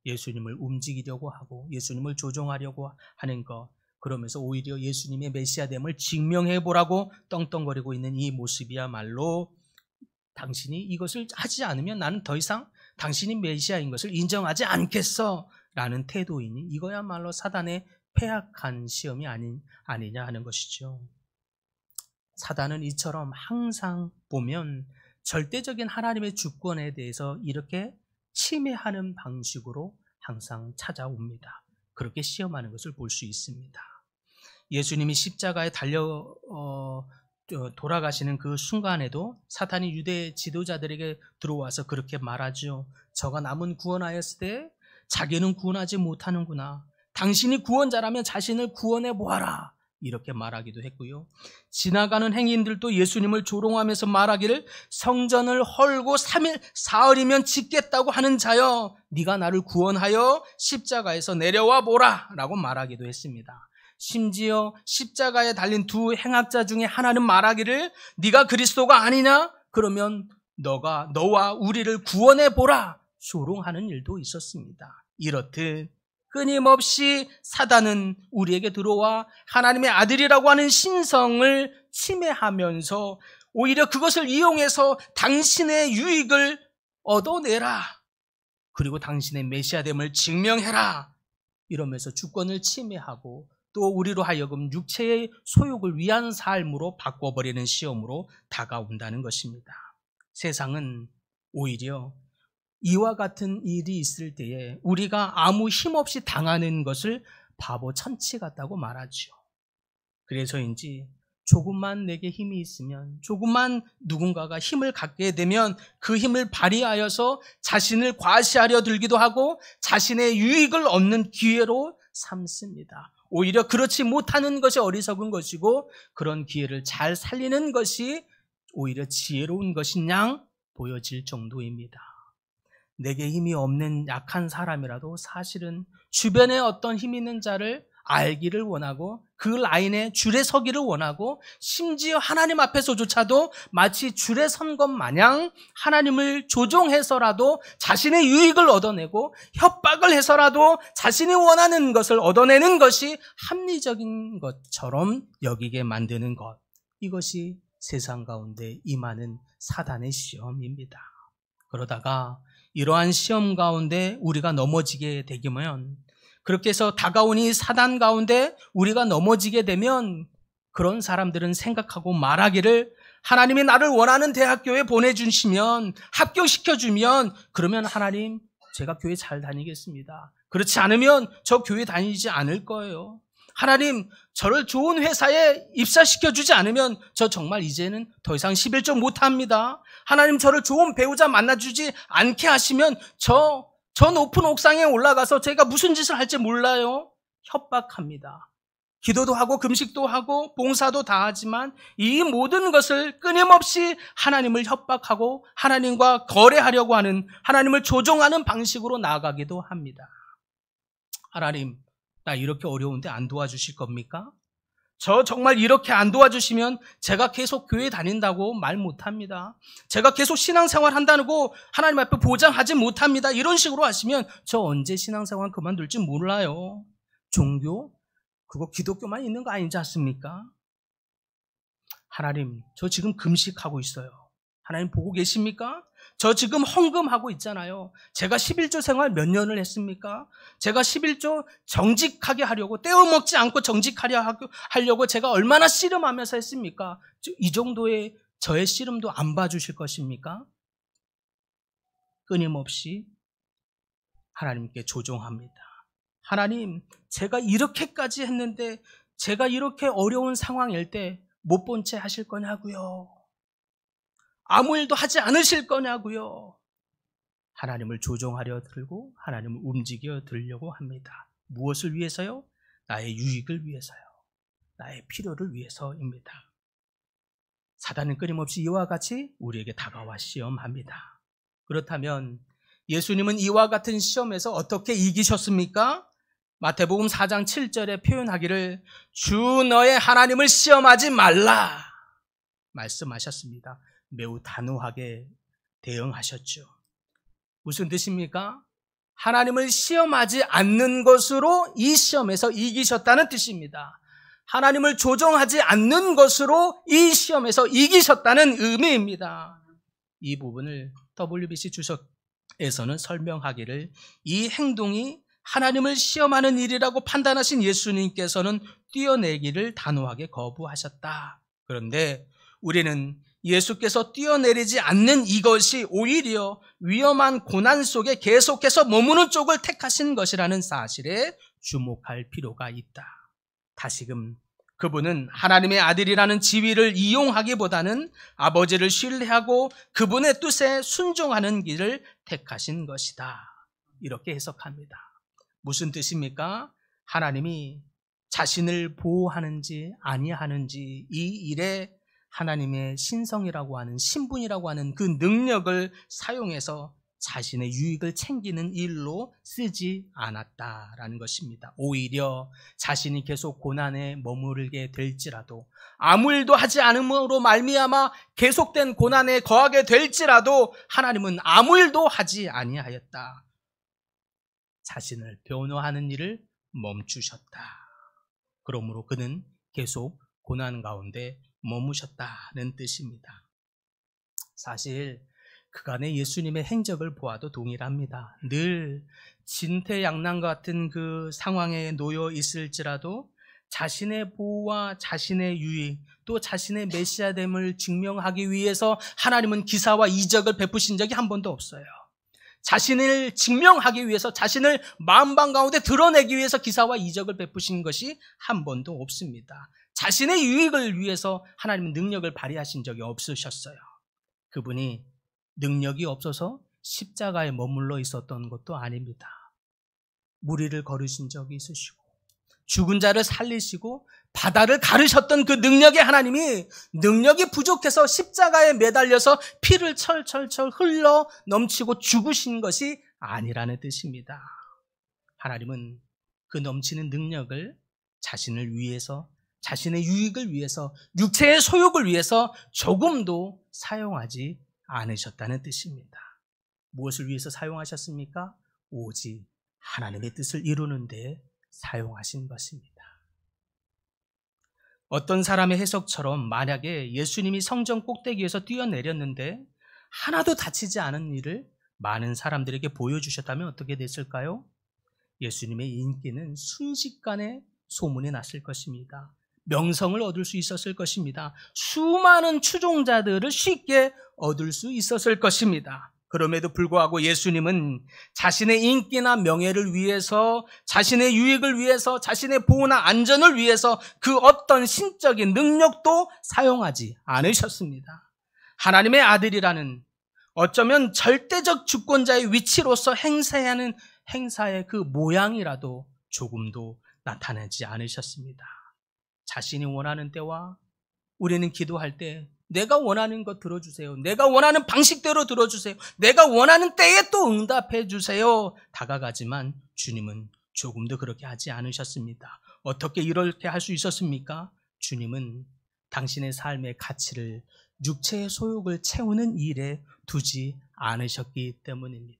예수님을 움직이려고 하고 예수님을 조종하려고 하는 것, 그러면서 오히려 예수님의 메시아됨을 증명해보라고 떵떵거리고 있는 이 모습이야말로 당신이 이것을 하지 않으면 나는 더 이상 당신이 메시아인 것을 인정하지 않겠어 라는 태도이니 이거야말로 사단의 패악한 시험이 아니냐 하는 것이죠. 사단은 이처럼 항상 보면 절대적인 하나님의 주권에 대해서 이렇게 침해하는 방식으로 항상 찾아옵니다. 그렇게 시험하는 것을 볼 수 있습니다. 예수님이 십자가에 달려 돌아가시는 그 순간에도 사탄이 유대 지도자들에게 들어와서 그렇게 말하죠. 저가 남은 구원하였을 때 자기는 구원하지 못하는구나. 당신이 구원자라면 자신을 구원해 보아라. 이렇게 말하기도 했고요. 지나가는 행인들도 예수님을 조롱하면서 말하기를 성전을 헐고 3일 사흘이면 짓겠다고 하는 자여, 네가 나를 구원하여 십자가에서 내려와 보라 라고 말하기도 했습니다. 심지어 십자가에 달린 두 행악자 중에 하나는 말하기를 네가 그리스도가 아니냐? 그러면 너와 우리를 구원해 보라 조롱하는 일도 있었습니다. 이렇듯 끊임없이 사단은 우리에게 들어와 하나님의 아들이라고 하는 신성을 침해하면서 오히려 그것을 이용해서 당신의 유익을 얻어내라, 그리고 당신의 메시아됨을 증명해라 이러면서 주권을 침해하고 또 우리로 하여금 육체의 소욕을 위한 삶으로 바꿔버리는 시험으로 다가온다는 것입니다. 세상은 오히려 이와 같은 일이 있을 때에 우리가 아무 힘없이 당하는 것을 바보 천치 같다고 말하죠. 그래서인지 조금만 내게 힘이 있으면, 조금만 누군가가 힘을 갖게 되면 그 힘을 발휘하여서 자신을 과시하려 들기도 하고 자신의 유익을 얻는 기회로 삼습니다. 오히려 그렇지 못하는 것이 어리석은 것이고 그런 기회를 잘 살리는 것이 오히려 지혜로운 것인 양 보여질 정도입니다. 내게 힘이 없는 약한 사람이라도 사실은 주변에 어떤 힘 있는 자를 알기를 원하고 그 라인에 줄에 서기를 원하고 심지어 하나님 앞에서조차도 마치 줄에 선 것 마냥 하나님을 조종해서라도 자신의 유익을 얻어내고 협박을 해서라도 자신이 원하는 것을 얻어내는 것이 합리적인 것처럼 여기게 만드는 것, 이것이 세상 가운데 임하는 사단의 시험입니다. 그러다가 이러한 시험 가운데 우리가 넘어지게 되면, 그렇게 해서 다가오니 사단 가운데 우리가 넘어지게 되면 그런 사람들은 생각하고 말하기를 하나님이 나를 원하는 대학교에 보내주시면, 합격시켜주면, 그러면 하나님 제가 교회 잘 다니겠습니다. 그렇지 않으면 저 교회 다니지 않을 거예요. 하나님 저를 좋은 회사에 입사시켜주지 않으면 저 정말 이제는 더 이상 11조 못합니다. 하나님 저를 좋은 배우자 만나주지 않게 하시면 저 높은 옥상에 올라가서 제가 무슨 짓을 할지 몰라요. 협박합니다. 기도도 하고 금식도 하고 봉사도 다 하지만 이 모든 것을 끊임없이 하나님을 협박하고 하나님과 거래하려고 하는, 하나님을 조종하는 방식으로 나아가기도 합니다. 하나님, 나 이렇게 어려운데 안 도와주실 겁니까? 저 정말 이렇게 안 도와주시면 제가 계속 교회 다닌다고 말 못합니다. 제가 계속 신앙생활 한다고 하나님 앞에 보장하지 못합니다. 이런 식으로 하시면 저 언제 신앙생활 그만둘지 몰라요. 종교? 그거 기독교만 있는 거 아니지 않습니까? 하나님, 저 지금 금식하고 있어요. 하나님 보고 계십니까? 저 지금 헌금하고 있잖아요. 제가 11조 생활 몇 년을 했습니까? 제가 11조 정직하게 하려고, 떼어먹지 않고 정직하려고 제가 얼마나 씨름하면서 했습니까? 이 정도의 저의 씨름도 안 봐주실 것입니까? 끊임없이 하나님께 조종합니다. 하나님, 제가 이렇게까지 했는데 제가 이렇게 어려운 상황일 때 못 본 채 하실 거냐고요? 아무 일도 하지 않으실 거냐고요? 하나님을 조종하려 들고 하나님을 움직여 들려고 합니다. 무엇을 위해서요? 나의 유익을 위해서요. 나의 필요를 위해서입니다. 사단은 끊임없이 이와 같이 우리에게 다가와 시험합니다. 그렇다면 예수님은 이와 같은 시험에서 어떻게 이기셨습니까? 마태복음 4장 7절에 표현하기를 주 너의 하나님을 시험하지 말라 말씀하셨습니다. 매우 단호하게 대응하셨죠. 무슨 뜻입니까? 하나님을 시험하지 않는 것으로 이 시험에서 이기셨다는 뜻입니다. 하나님을 조종하지 않는 것으로 이 시험에서 이기셨다는 의미입니다. 이 부분을 WBC 주석에서는 설명하기를 이 행동이 하나님을 시험하는 일이라고 판단하신 예수님께서는 뛰어내기를 단호하게 거부하셨다. 그런데 우리는 예수께서 뛰어내리지 않는 이것이 오히려 위험한 고난 속에 계속해서 머무는 쪽을 택하신 것이라는 사실에 주목할 필요가 있다. 다시금 그분은 하나님의 아들이라는 지위를 이용하기보다는 아버지를 신뢰하고 그분의 뜻에 순종하는 길을 택하신 것이다. 이렇게 해석합니다. 무슨 뜻입니까? 하나님이 자신을 보호하는지 아니하는지 이 일에 하나님의 신성이라고 하는, 신분이라고 하는 그 능력을 사용해서 자신의 유익을 챙기는 일로 쓰지 않았다라는 것입니다. 오히려 자신이 계속 고난에 머무르게 될지라도, 아무 일도 하지 않음으로 말미암아 계속된 고난에 거하게 될지라도 하나님은 아무 일도 하지 아니하였다. 자신을 변호하는 일을 멈추셨다. 그러므로 그는 계속 고난 가운데 머무셨다는 뜻입니다. 사실 그간의 예수님의 행적을 보아도 동일합니다. 늘 진퇴양난 같은 그 상황에 놓여 있을지라도 자신의 보호와 자신의 유익, 또 자신의 메시아됨을 증명하기 위해서 하나님은 기사와 이적을 베푸신 적이 한 번도 없어요. 자신을 증명하기 위해서, 자신을 마음방 가운데 드러내기 위해서 기사와 이적을 베푸신 것이 한 번도 없습니다. 자신의 유익을 위해서 하나님은 능력을 발휘하신 적이 없으셨어요. 그분이 능력이 없어서 십자가에 머물러 있었던 것도 아닙니다. 무리를 걸으신 적이 있으시고 죽은 자를 살리시고 바다를 가르셨던 그 능력의 하나님이 능력이 부족해서 십자가에 매달려서 피를 철철철 흘러 넘치고 죽으신 것이 아니라는 뜻입니다. 하나님은 그 넘치는 능력을 자신을 위해서, 자신의 유익을 위해서, 육체의 소욕을 위해서 조금도 사용하지 않으셨다는 뜻입니다. 무엇을 위해서 사용하셨습니까? 오직 하나님의 뜻을 이루는 데 사용하신 것입니다. 어떤 사람의 해석처럼 만약에 예수님이 성전 꼭대기에서 뛰어내렸는데 하나도 다치지 않은 일을 많은 사람들에게 보여주셨다면 어떻게 됐을까요? 예수님의 인기는 순식간에 소문이 났을 것입니다. 명성을 얻을 수 있었을 것입니다. 수많은 추종자들을 쉽게 얻을 수 있었을 것입니다. 그럼에도 불구하고 예수님은 자신의 인기나 명예를 위해서, 자신의 유익을 위해서, 자신의 보호나 안전을 위해서 그 어떤 신적인 능력도 사용하지 않으셨습니다. 하나님의 아들이라는 어쩌면 절대적 주권자의 위치로서 행사하는 행사의 그 모양이라도 조금도 나타내지 않으셨습니다. 자신이 원하는 때와 우리는 기도할 때 내가 원하는 것 들어주세요. 내가 원하는 방식대로 들어주세요. 내가 원하는 때에 또 응답해 주세요. 다가가지만 주님은 조금도 그렇게 하지 않으셨습니다. 어떻게 이렇게 할 수 있었습니까? 주님은 당신의 삶의 가치를 육체의 소욕을 채우는 일에 두지 않으셨기 때문입니다.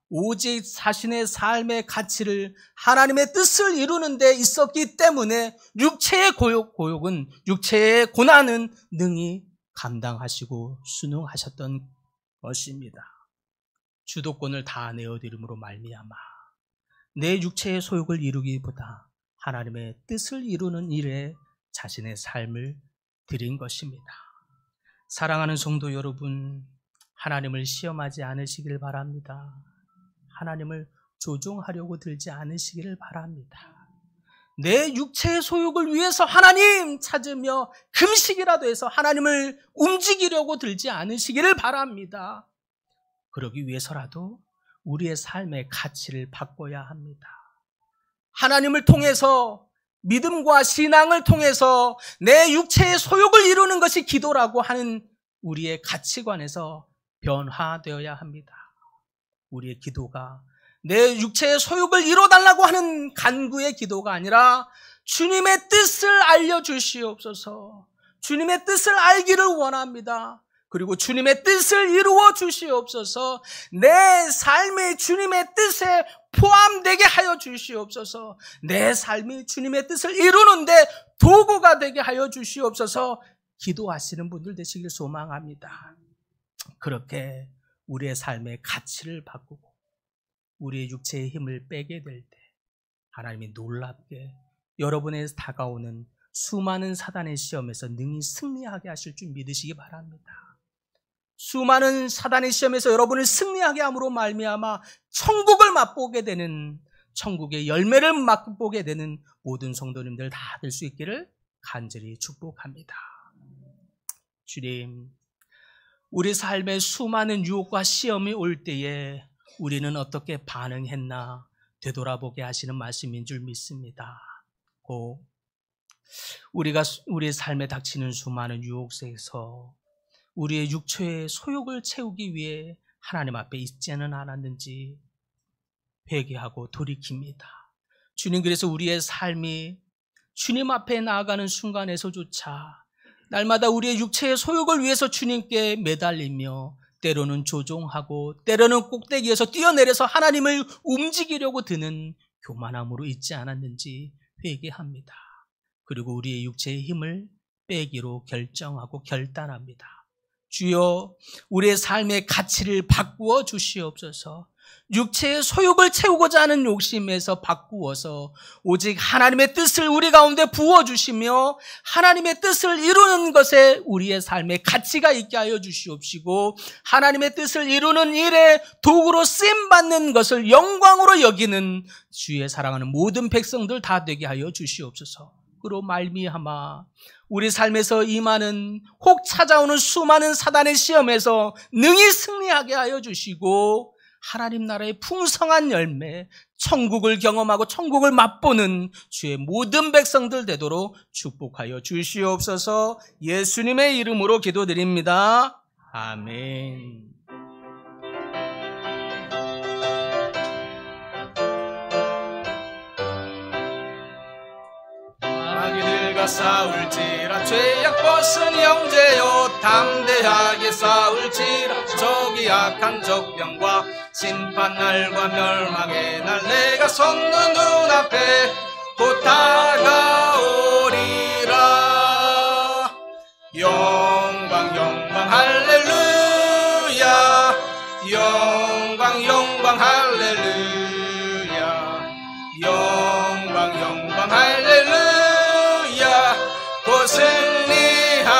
오직 자신의 삶의 가치를 하나님의 뜻을 이루는 데 있었기 때문에 육체의 고욕은, 육체의 고난은 능히 감당하시고 순응하셨던 것입니다. 주도권을 다 내어드림으로 말미암아 내 육체의 소욕을 이루기보다 하나님의 뜻을 이루는 일에 자신의 삶을 드린 것입니다. 사랑하는 성도 여러분, 하나님을 시험하지 않으시길 바랍니다. 하나님을 조종하려고 들지 않으시기를 바랍니다. 내 육체의 소욕을 위해서 하나님 찾으며 금식이라도 해서 하나님을 움직이려고 들지 않으시기를 바랍니다. 그러기 위해서라도 우리의 삶의 가치를 바꿔야 합니다. 하나님을 통해서, 믿음과 신앙을 통해서 내 육체의 소욕을 이루는 것이 기도라고 하는 우리의 가치관에서 변화되어야 합니다. 우리의 기도가 내 육체의 소욕을 이뤄달라고 하는 간구의 기도가 아니라 주님의 뜻을 알려주시옵소서. 주님의 뜻을 알기를 원합니다. 그리고 주님의 뜻을 이루어 주시옵소서. 내 삶이 주님의 뜻에 포함되게 하여 주시옵소서. 내 삶이 주님의 뜻을 이루는데 도구가 되게 하여 주시옵소서. 기도하시는 분들 되시길 소망합니다. 그렇게 우리의 삶의 가치를 바꾸고 우리의 육체의 힘을 빼게 될 때 하나님이 놀랍게 여러분의 다가오는 수많은 사단의 시험에서 능히 승리하게 하실 줄 믿으시기 바랍니다. 수많은 사단의 시험에서 여러분을 승리하게 함으로 말미암아 천국을 맛보게 되는, 천국의 열매를 맛보게 되는 모든 성도님들 다 될 수 있기를 간절히 축복합니다. 주님, 우리 삶에 수많은 유혹과 시험이 올 때에 우리는 어떻게 반응했나 되돌아보게 하시는 말씀인 줄 믿습니다. 꼭 우리가 우리의 삶에 닥치는 수많은 유혹 속에서 우리의 육체의 소욕을 채우기 위해 하나님 앞에 있지는 않았는지 회개하고 돌이킵니다. 주님, 그래서 우리의 삶이 주님 앞에 나아가는 순간에서조차 날마다 우리의 육체의 소욕을 위해서 주님께 매달리며 때로는 조종하고 때로는 꼭대기에서 뛰어내려서 하나님을 움직이려고 드는 교만함으로 있지 않았는지 회개합니다. 그리고 우리의 육체의 힘을 빼기로 결정하고 결단합니다. 주여, 우리의 삶의 가치를 바꾸어 주시옵소서. 육체의 소욕을 채우고자 하는 욕심에서 바꾸어서 오직 하나님의 뜻을 우리 가운데 부어주시며 하나님의 뜻을 이루는 것에 우리의 삶의 가치가 있게 하여 주시옵시고 하나님의 뜻을 이루는 일에 도구로 쓰임받는 것을 영광으로 여기는 주의 사랑하는 모든 백성들 다 되게 하여 주시옵소서. 그로 말미암아 우리 삶에서 임하는 혹 찾아오는 수많은 사단의 시험에서 능히 승리하게 하여 주시고 하나님 나라의 풍성한 열매, 천국을 경험하고 천국을 맛보는 주의 모든 백성들 되도록 축복하여 주시옵소서. 예수님의 이름으로 기도드립니다. 아멘. 마귀들과 싸울지라 죄악 벗은 형제여 담대하게 싸울지라 적이 악한 적병과 심판날과 멸망의 날 내가 섰는 눈앞에 곧 다가오리라. 영광 영광 할렐루야 영광 영광 할렐루야 영광 영광 할렐루야 곧 승리하리라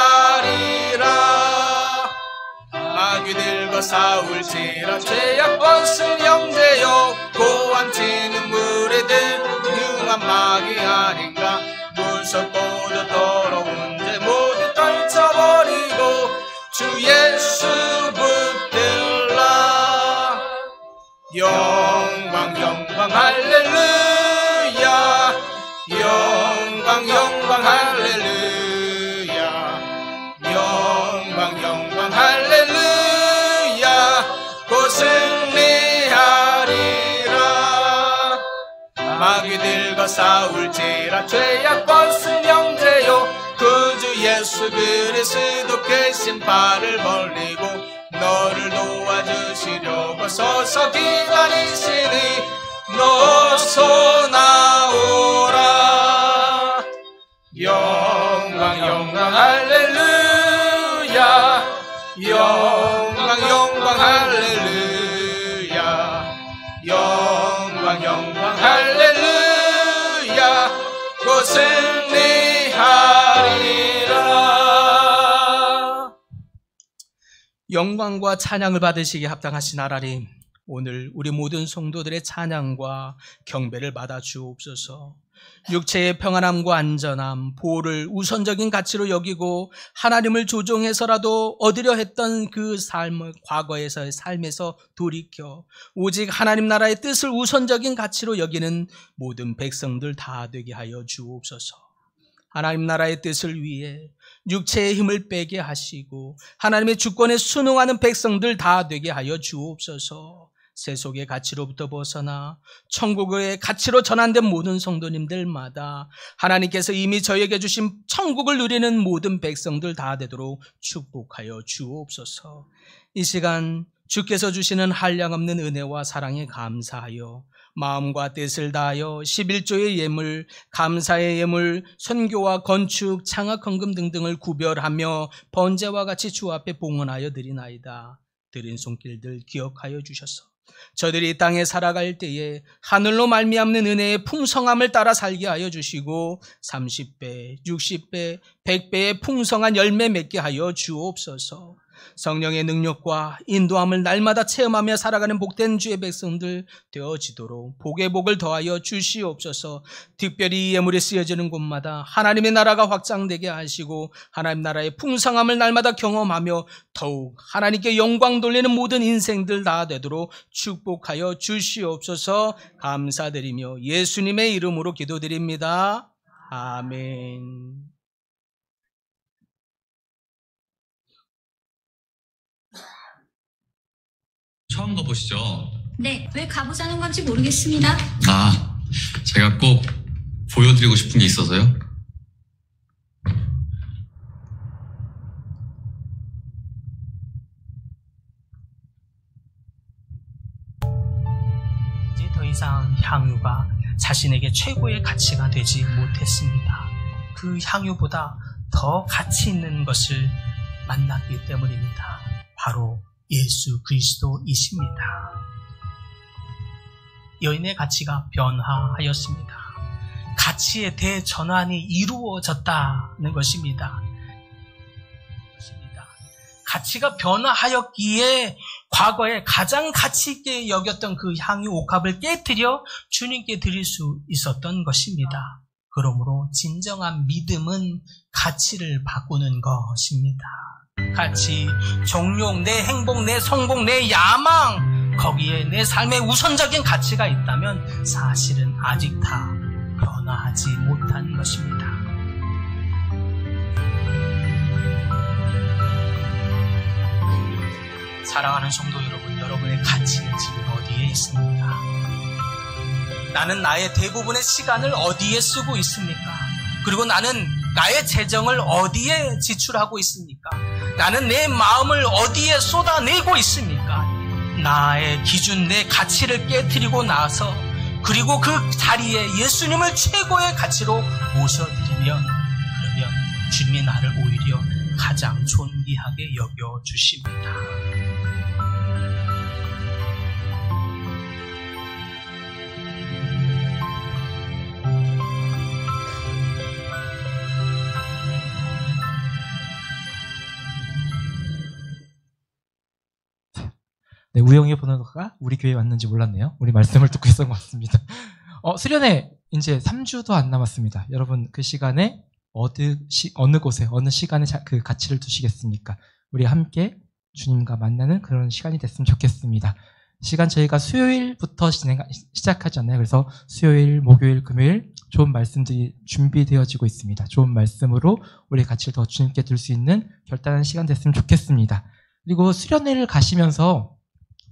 마귀들과 싸울지라 죄악 벗은 형제여 고함치는 무리들 능한 마귀 아닌가 물속보다 더러운 죄 모두 떨쳐버리고 주 예수 붙들라 영광 영광 할렐루야 영광 영광 할렐루야 영광 영광 할렐루야 곧 승리하리라 마귀들과 싸울지라 죄악 벗은 형제요 구주 예수 그리스도께 신발을 벌리고 너를 도와주시려고 서서 기다리시니 너서 나오라 영광 영광 할렐루야 영광 영광 할렐루야 영광 영광 할렐루야 곧 승리하리라. 영광과 찬양을 받으시기에 합당하신 하나님, 오늘 우리 모든 성도들의 찬양과 경배를 받아 주옵소서. 육체의 평안함과 안전함, 보호를 우선적인 가치로 여기고 하나님을 조종해서라도 얻으려 했던 그 삶을 과거에서의 삶에서 돌이켜 오직 하나님 나라의 뜻을 우선적인 가치로 여기는 모든 백성들 다 되게 하여 주옵소서. 하나님 나라의 뜻을 위해 육체의 힘을 빼게 하시고 하나님의 주권에 순응하는 백성들 다 되게 하여 주옵소서. 세속의 가치로부터 벗어나 천국의 가치로 전환된 모든 성도님들마다 하나님께서 이미 저에게 주신 천국을 누리는 모든 백성들 다 되도록 축복하여 주옵소서. 이 시간 주께서 주시는 한량없는 은혜와 사랑에 감사하여 마음과 뜻을 다하여 11조의 예물, 감사의 예물, 선교와 건축, 창학, 헌금 등등을 구별하며 번제와 같이 주 앞에 봉헌하여 드리나이다. 드린 손길들 기억하여 주셔서 저들이 이 땅에 살아갈 때에 하늘로 말미암는 은혜의 풍성함을 따라 살게 하여 주시고 30배, 60배, 100배의 풍성한 열매 맺게 하여 주옵소서. 성령의 능력과 인도함을 날마다 체험하며 살아가는 복된 주의 백성들 되어지도록 복의 복을 더하여 주시옵소서. 특별히 이 예물이 쓰여지는 곳마다 하나님의 나라가 확장되게 하시고 하나님 나라의 풍성함을 날마다 경험하며 더욱 하나님께 영광 돌리는 모든 인생들 다 되도록 축복하여 주시옵소서. 감사드리며 예수님의 이름으로 기도드립니다. 아멘. 처음 가보시죠? 네, 왜 가보자는 건지 모르겠습니다. 아, 제가 꼭 보여드리고 싶은 게 있어서요. 이제 더 이상 향유가 자신에게 최고의 가치가 되지 못했습니다. 그 향유보다 더 가치 있는 것을 만났기 때문입니다. 바로 예수 그리스도이십니다. 여인의 가치가 변화하였습니다. 가치의 대전환이 이루어졌다는 것입니다. 가치가 변화하였기에 과거에 가장 가치 있게 여겼던 그 향유 옥합을 깨뜨려 주님께 드릴 수 있었던 것입니다. 그러므로 진정한 믿음은 가치를 바꾸는 것입니다. 가치, 정욕, 내 행복, 내 성공, 내 야망, 거기에 내 삶의 우선적인 가치가 있다면 사실은 아직 다 변화하지 못한 것입니다. 사랑하는 성도 여러분, 여러분의 가치는 지금 어디에 있습니까? 나는 나의 대부분의 시간을 어디에 쓰고 있습니까? 그리고 나는 나의 재정을 어디에 지출하고 있습니까? 나는 내 마음을 어디에 쏟아내고 있습니까? 나의 기준, 내 가치를 깨트리고 나서 그리고 그 자리에 예수님을 최고의 가치로 모셔드리면 그러면 주님이 나를 오히려 가장 존귀하게 여겨주십니다. 네, 우영이 번호가 우리 교회에 왔는지 몰랐네요. 우리 말씀을 듣고 있었던 것 같습니다. 수련회 이제 3주도 안 남았습니다. 여러분 그 시간에 어느 곳에 어느 시간에 그 가치를 두시겠습니까? 우리 함께 주님과 만나는 그런 시간이 됐으면 좋겠습니다. 시간 저희가 수요일부터 시작하잖아요. 그래서 수요일, 목요일, 금요일 좋은 말씀들이 준비되어지고 있습니다. 좋은 말씀으로 우리 가치를 더 주님께 둘 수 있는 결단한 시간 됐으면 좋겠습니다. 그리고 수련회를 가시면서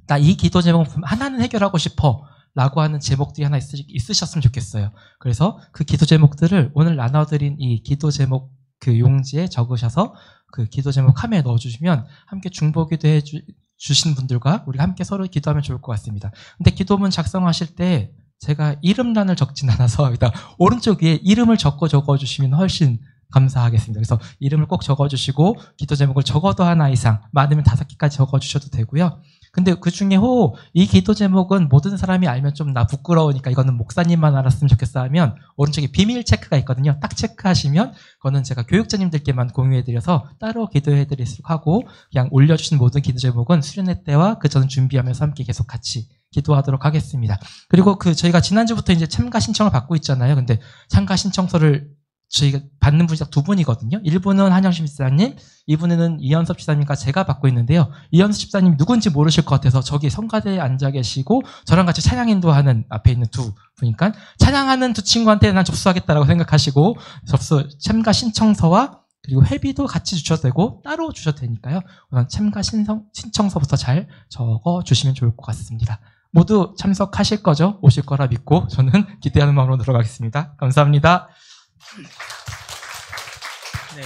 나 이 기도 제목 하나는 해결하고 싶어 라고 하는 제목들이 하나 있으셨으면 좋겠어요. 그래서 그 기도 제목들을 오늘 나눠드린 이 기도 제목 그 용지에 적으셔서 그 기도 제목 카메라에 넣어주시면 함께 중보기도 해주신 분들과 우리가 함께 서로 기도하면 좋을 것 같습니다. 근데 기도문 작성하실 때 제가 이름란을 적진 않아서 일단 오른쪽 위에 이름을 적어주시면 훨씬 감사하겠습니다. 그래서 이름을 꼭 적어주시고 기도 제목을 적어도 하나 이상, 많으면 5개까지 적어주셔도 되고요. 근데 그 중에 이 기도 제목은 모든 사람이 알면 좀 나 부끄러우니까 이거는 목사님만 알았으면 좋겠어 하면 오른쪽에 비밀 체크가 있거든요. 딱 체크하시면 그거는 제가 교육자님들께만 공유해드려서 따로 기도해드리도록 하고 그냥 올려주신 모든 기도 제목은 수련회 때와 그 전 준비하면서 함께 계속 같이 기도하도록 하겠습니다. 그리고 저희가 지난주부터 이제 참가 신청을 받고 있잖아요. 근데 참가 신청서를 저희가 받는 분이 딱 2분이거든요. 1분은 한영심 집사님, 2분은 이현섭 집사님과 제가 받고 있는데요. 이현섭 집사님 누군지 모르실 것 같아서 저기 성가대에 앉아 계시고 저랑 같이 찬양 인도하는 앞에 있는 두 분이니까 찬양하는 두 친구한테 난 접수하겠다라고 생각하시고 참가 신청서와 그리고 회비도 같이 주셔도 되고 따로 주셔도 되니까요. 우선 참가 신청서부터 잘 적어주시면 좋을 것 같습니다. 모두 참석하실 거죠? 오실 거라 믿고 저는 기대하는 마음으로 들어가겠습니다. 감사합니다. 네,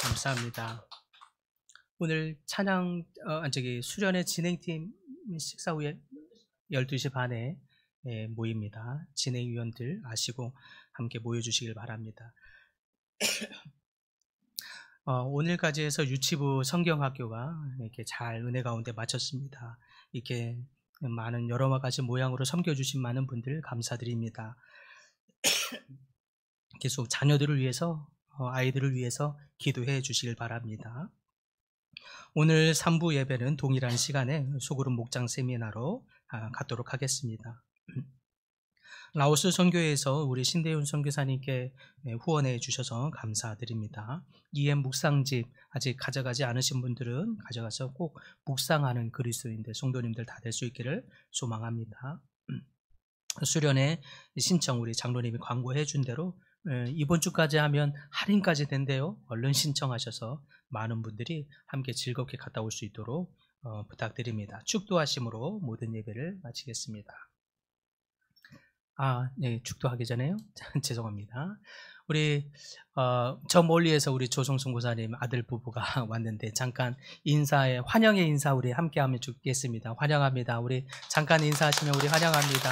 감사합니다. 오늘 수련회 진행팀 식사 후에 12시 반에 모입니다. 진행위원들 아시고 함께 모여주시길 바랍니다. 오늘까지 해서 유치부 성경학교가 이렇게 잘 은혜 가운데 마쳤습니다. 이렇게 많은 여러 가지 모양으로 섬겨주신 많은 분들 감사드립니다. 계속 자녀들을 위해서 아이들을 위해서 기도해 주시길 바랍니다. 오늘 3부 예배는 동일한 시간에 소그룹 목장 세미나로 갖도록 하겠습니다. 라오스 선교회에서 우리 신대윤 선교사님께 후원해 주셔서 감사드립니다. EM 묵상집 아직 가져가지 않으신 분들은 가져가서 꼭 묵상하는 그리스도인들 성도님들 다 될 수 있기를 소망합니다. 수련회 신청 우리 장로님이 광고해 준 대로 이번 주까지 하면 할인까지 된대요. 얼른 신청하셔서 많은 분들이 함께 즐겁게 갔다 올 수 있도록 부탁드립니다. 축도하심으로 모든 예배를 마치겠습니다. 네, 축도하기 전에요. 죄송합니다. 우리 저 멀리에서 우리 조성순 고사님 아들 부부가 왔는데 잠깐 환영의 인사 우리 함께하면 좋겠습니다. 환영합니다. 우리 잠깐 인사하시면 우리 환영합니다.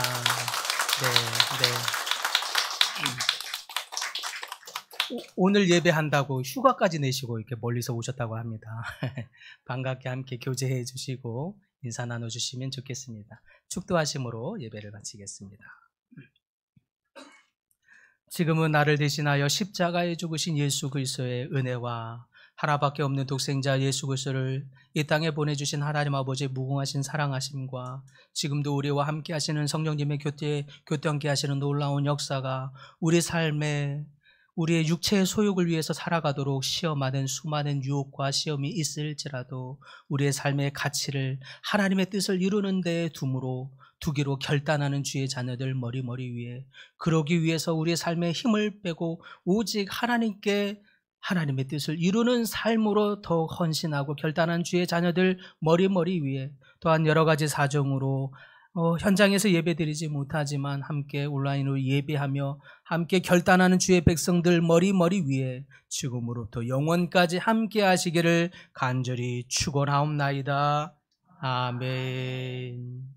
네. 오늘 예배한다고 휴가까지 내시고 이렇게 멀리서 오셨다고 합니다. 반갑게 함께 교제해 주시고 인사 나눠주시면 좋겠습니다. 축도하심으로 예배를 마치겠습니다. 지금은 나를 대신하여 십자가에 죽으신 예수 그리스도의 은혜와 하나밖에 없는 독생자 예수 그리스도를 이 땅에 보내주신 하나님 아버지의 무궁하신 사랑하심과 지금도 우리와 함께 하시는 성령님의 교태 함께 하시는 놀라운 역사가 우리 삶에 우리의 육체의 소욕을 위해서 살아가도록 시험하는 수많은 유혹과 시험이 있을지라도 우리의 삶의 가치를 하나님의 뜻을 이루는 데 두기로 결단하는 주의 자녀들 머리 위에 그러기 위해서 우리의 삶에 힘을 빼고 오직 하나님의 뜻을 이루는 삶으로 더 헌신하고 결단한 주의 자녀들 머리 위에 또한 여러 가지 사정으로 현장에서 예배드리지 못하지만 함께 온라인으로 예배하며 함께 결단하는 주의 백성들 머리 위에 지금으로부터 영원까지 함께 하시기를 간절히 축원하옵나이다. 아멘.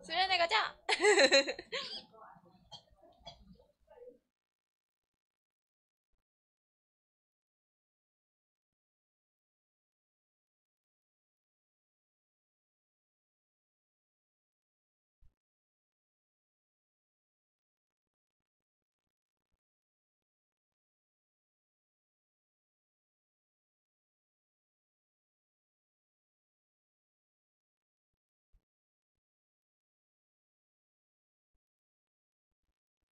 수련회 가자.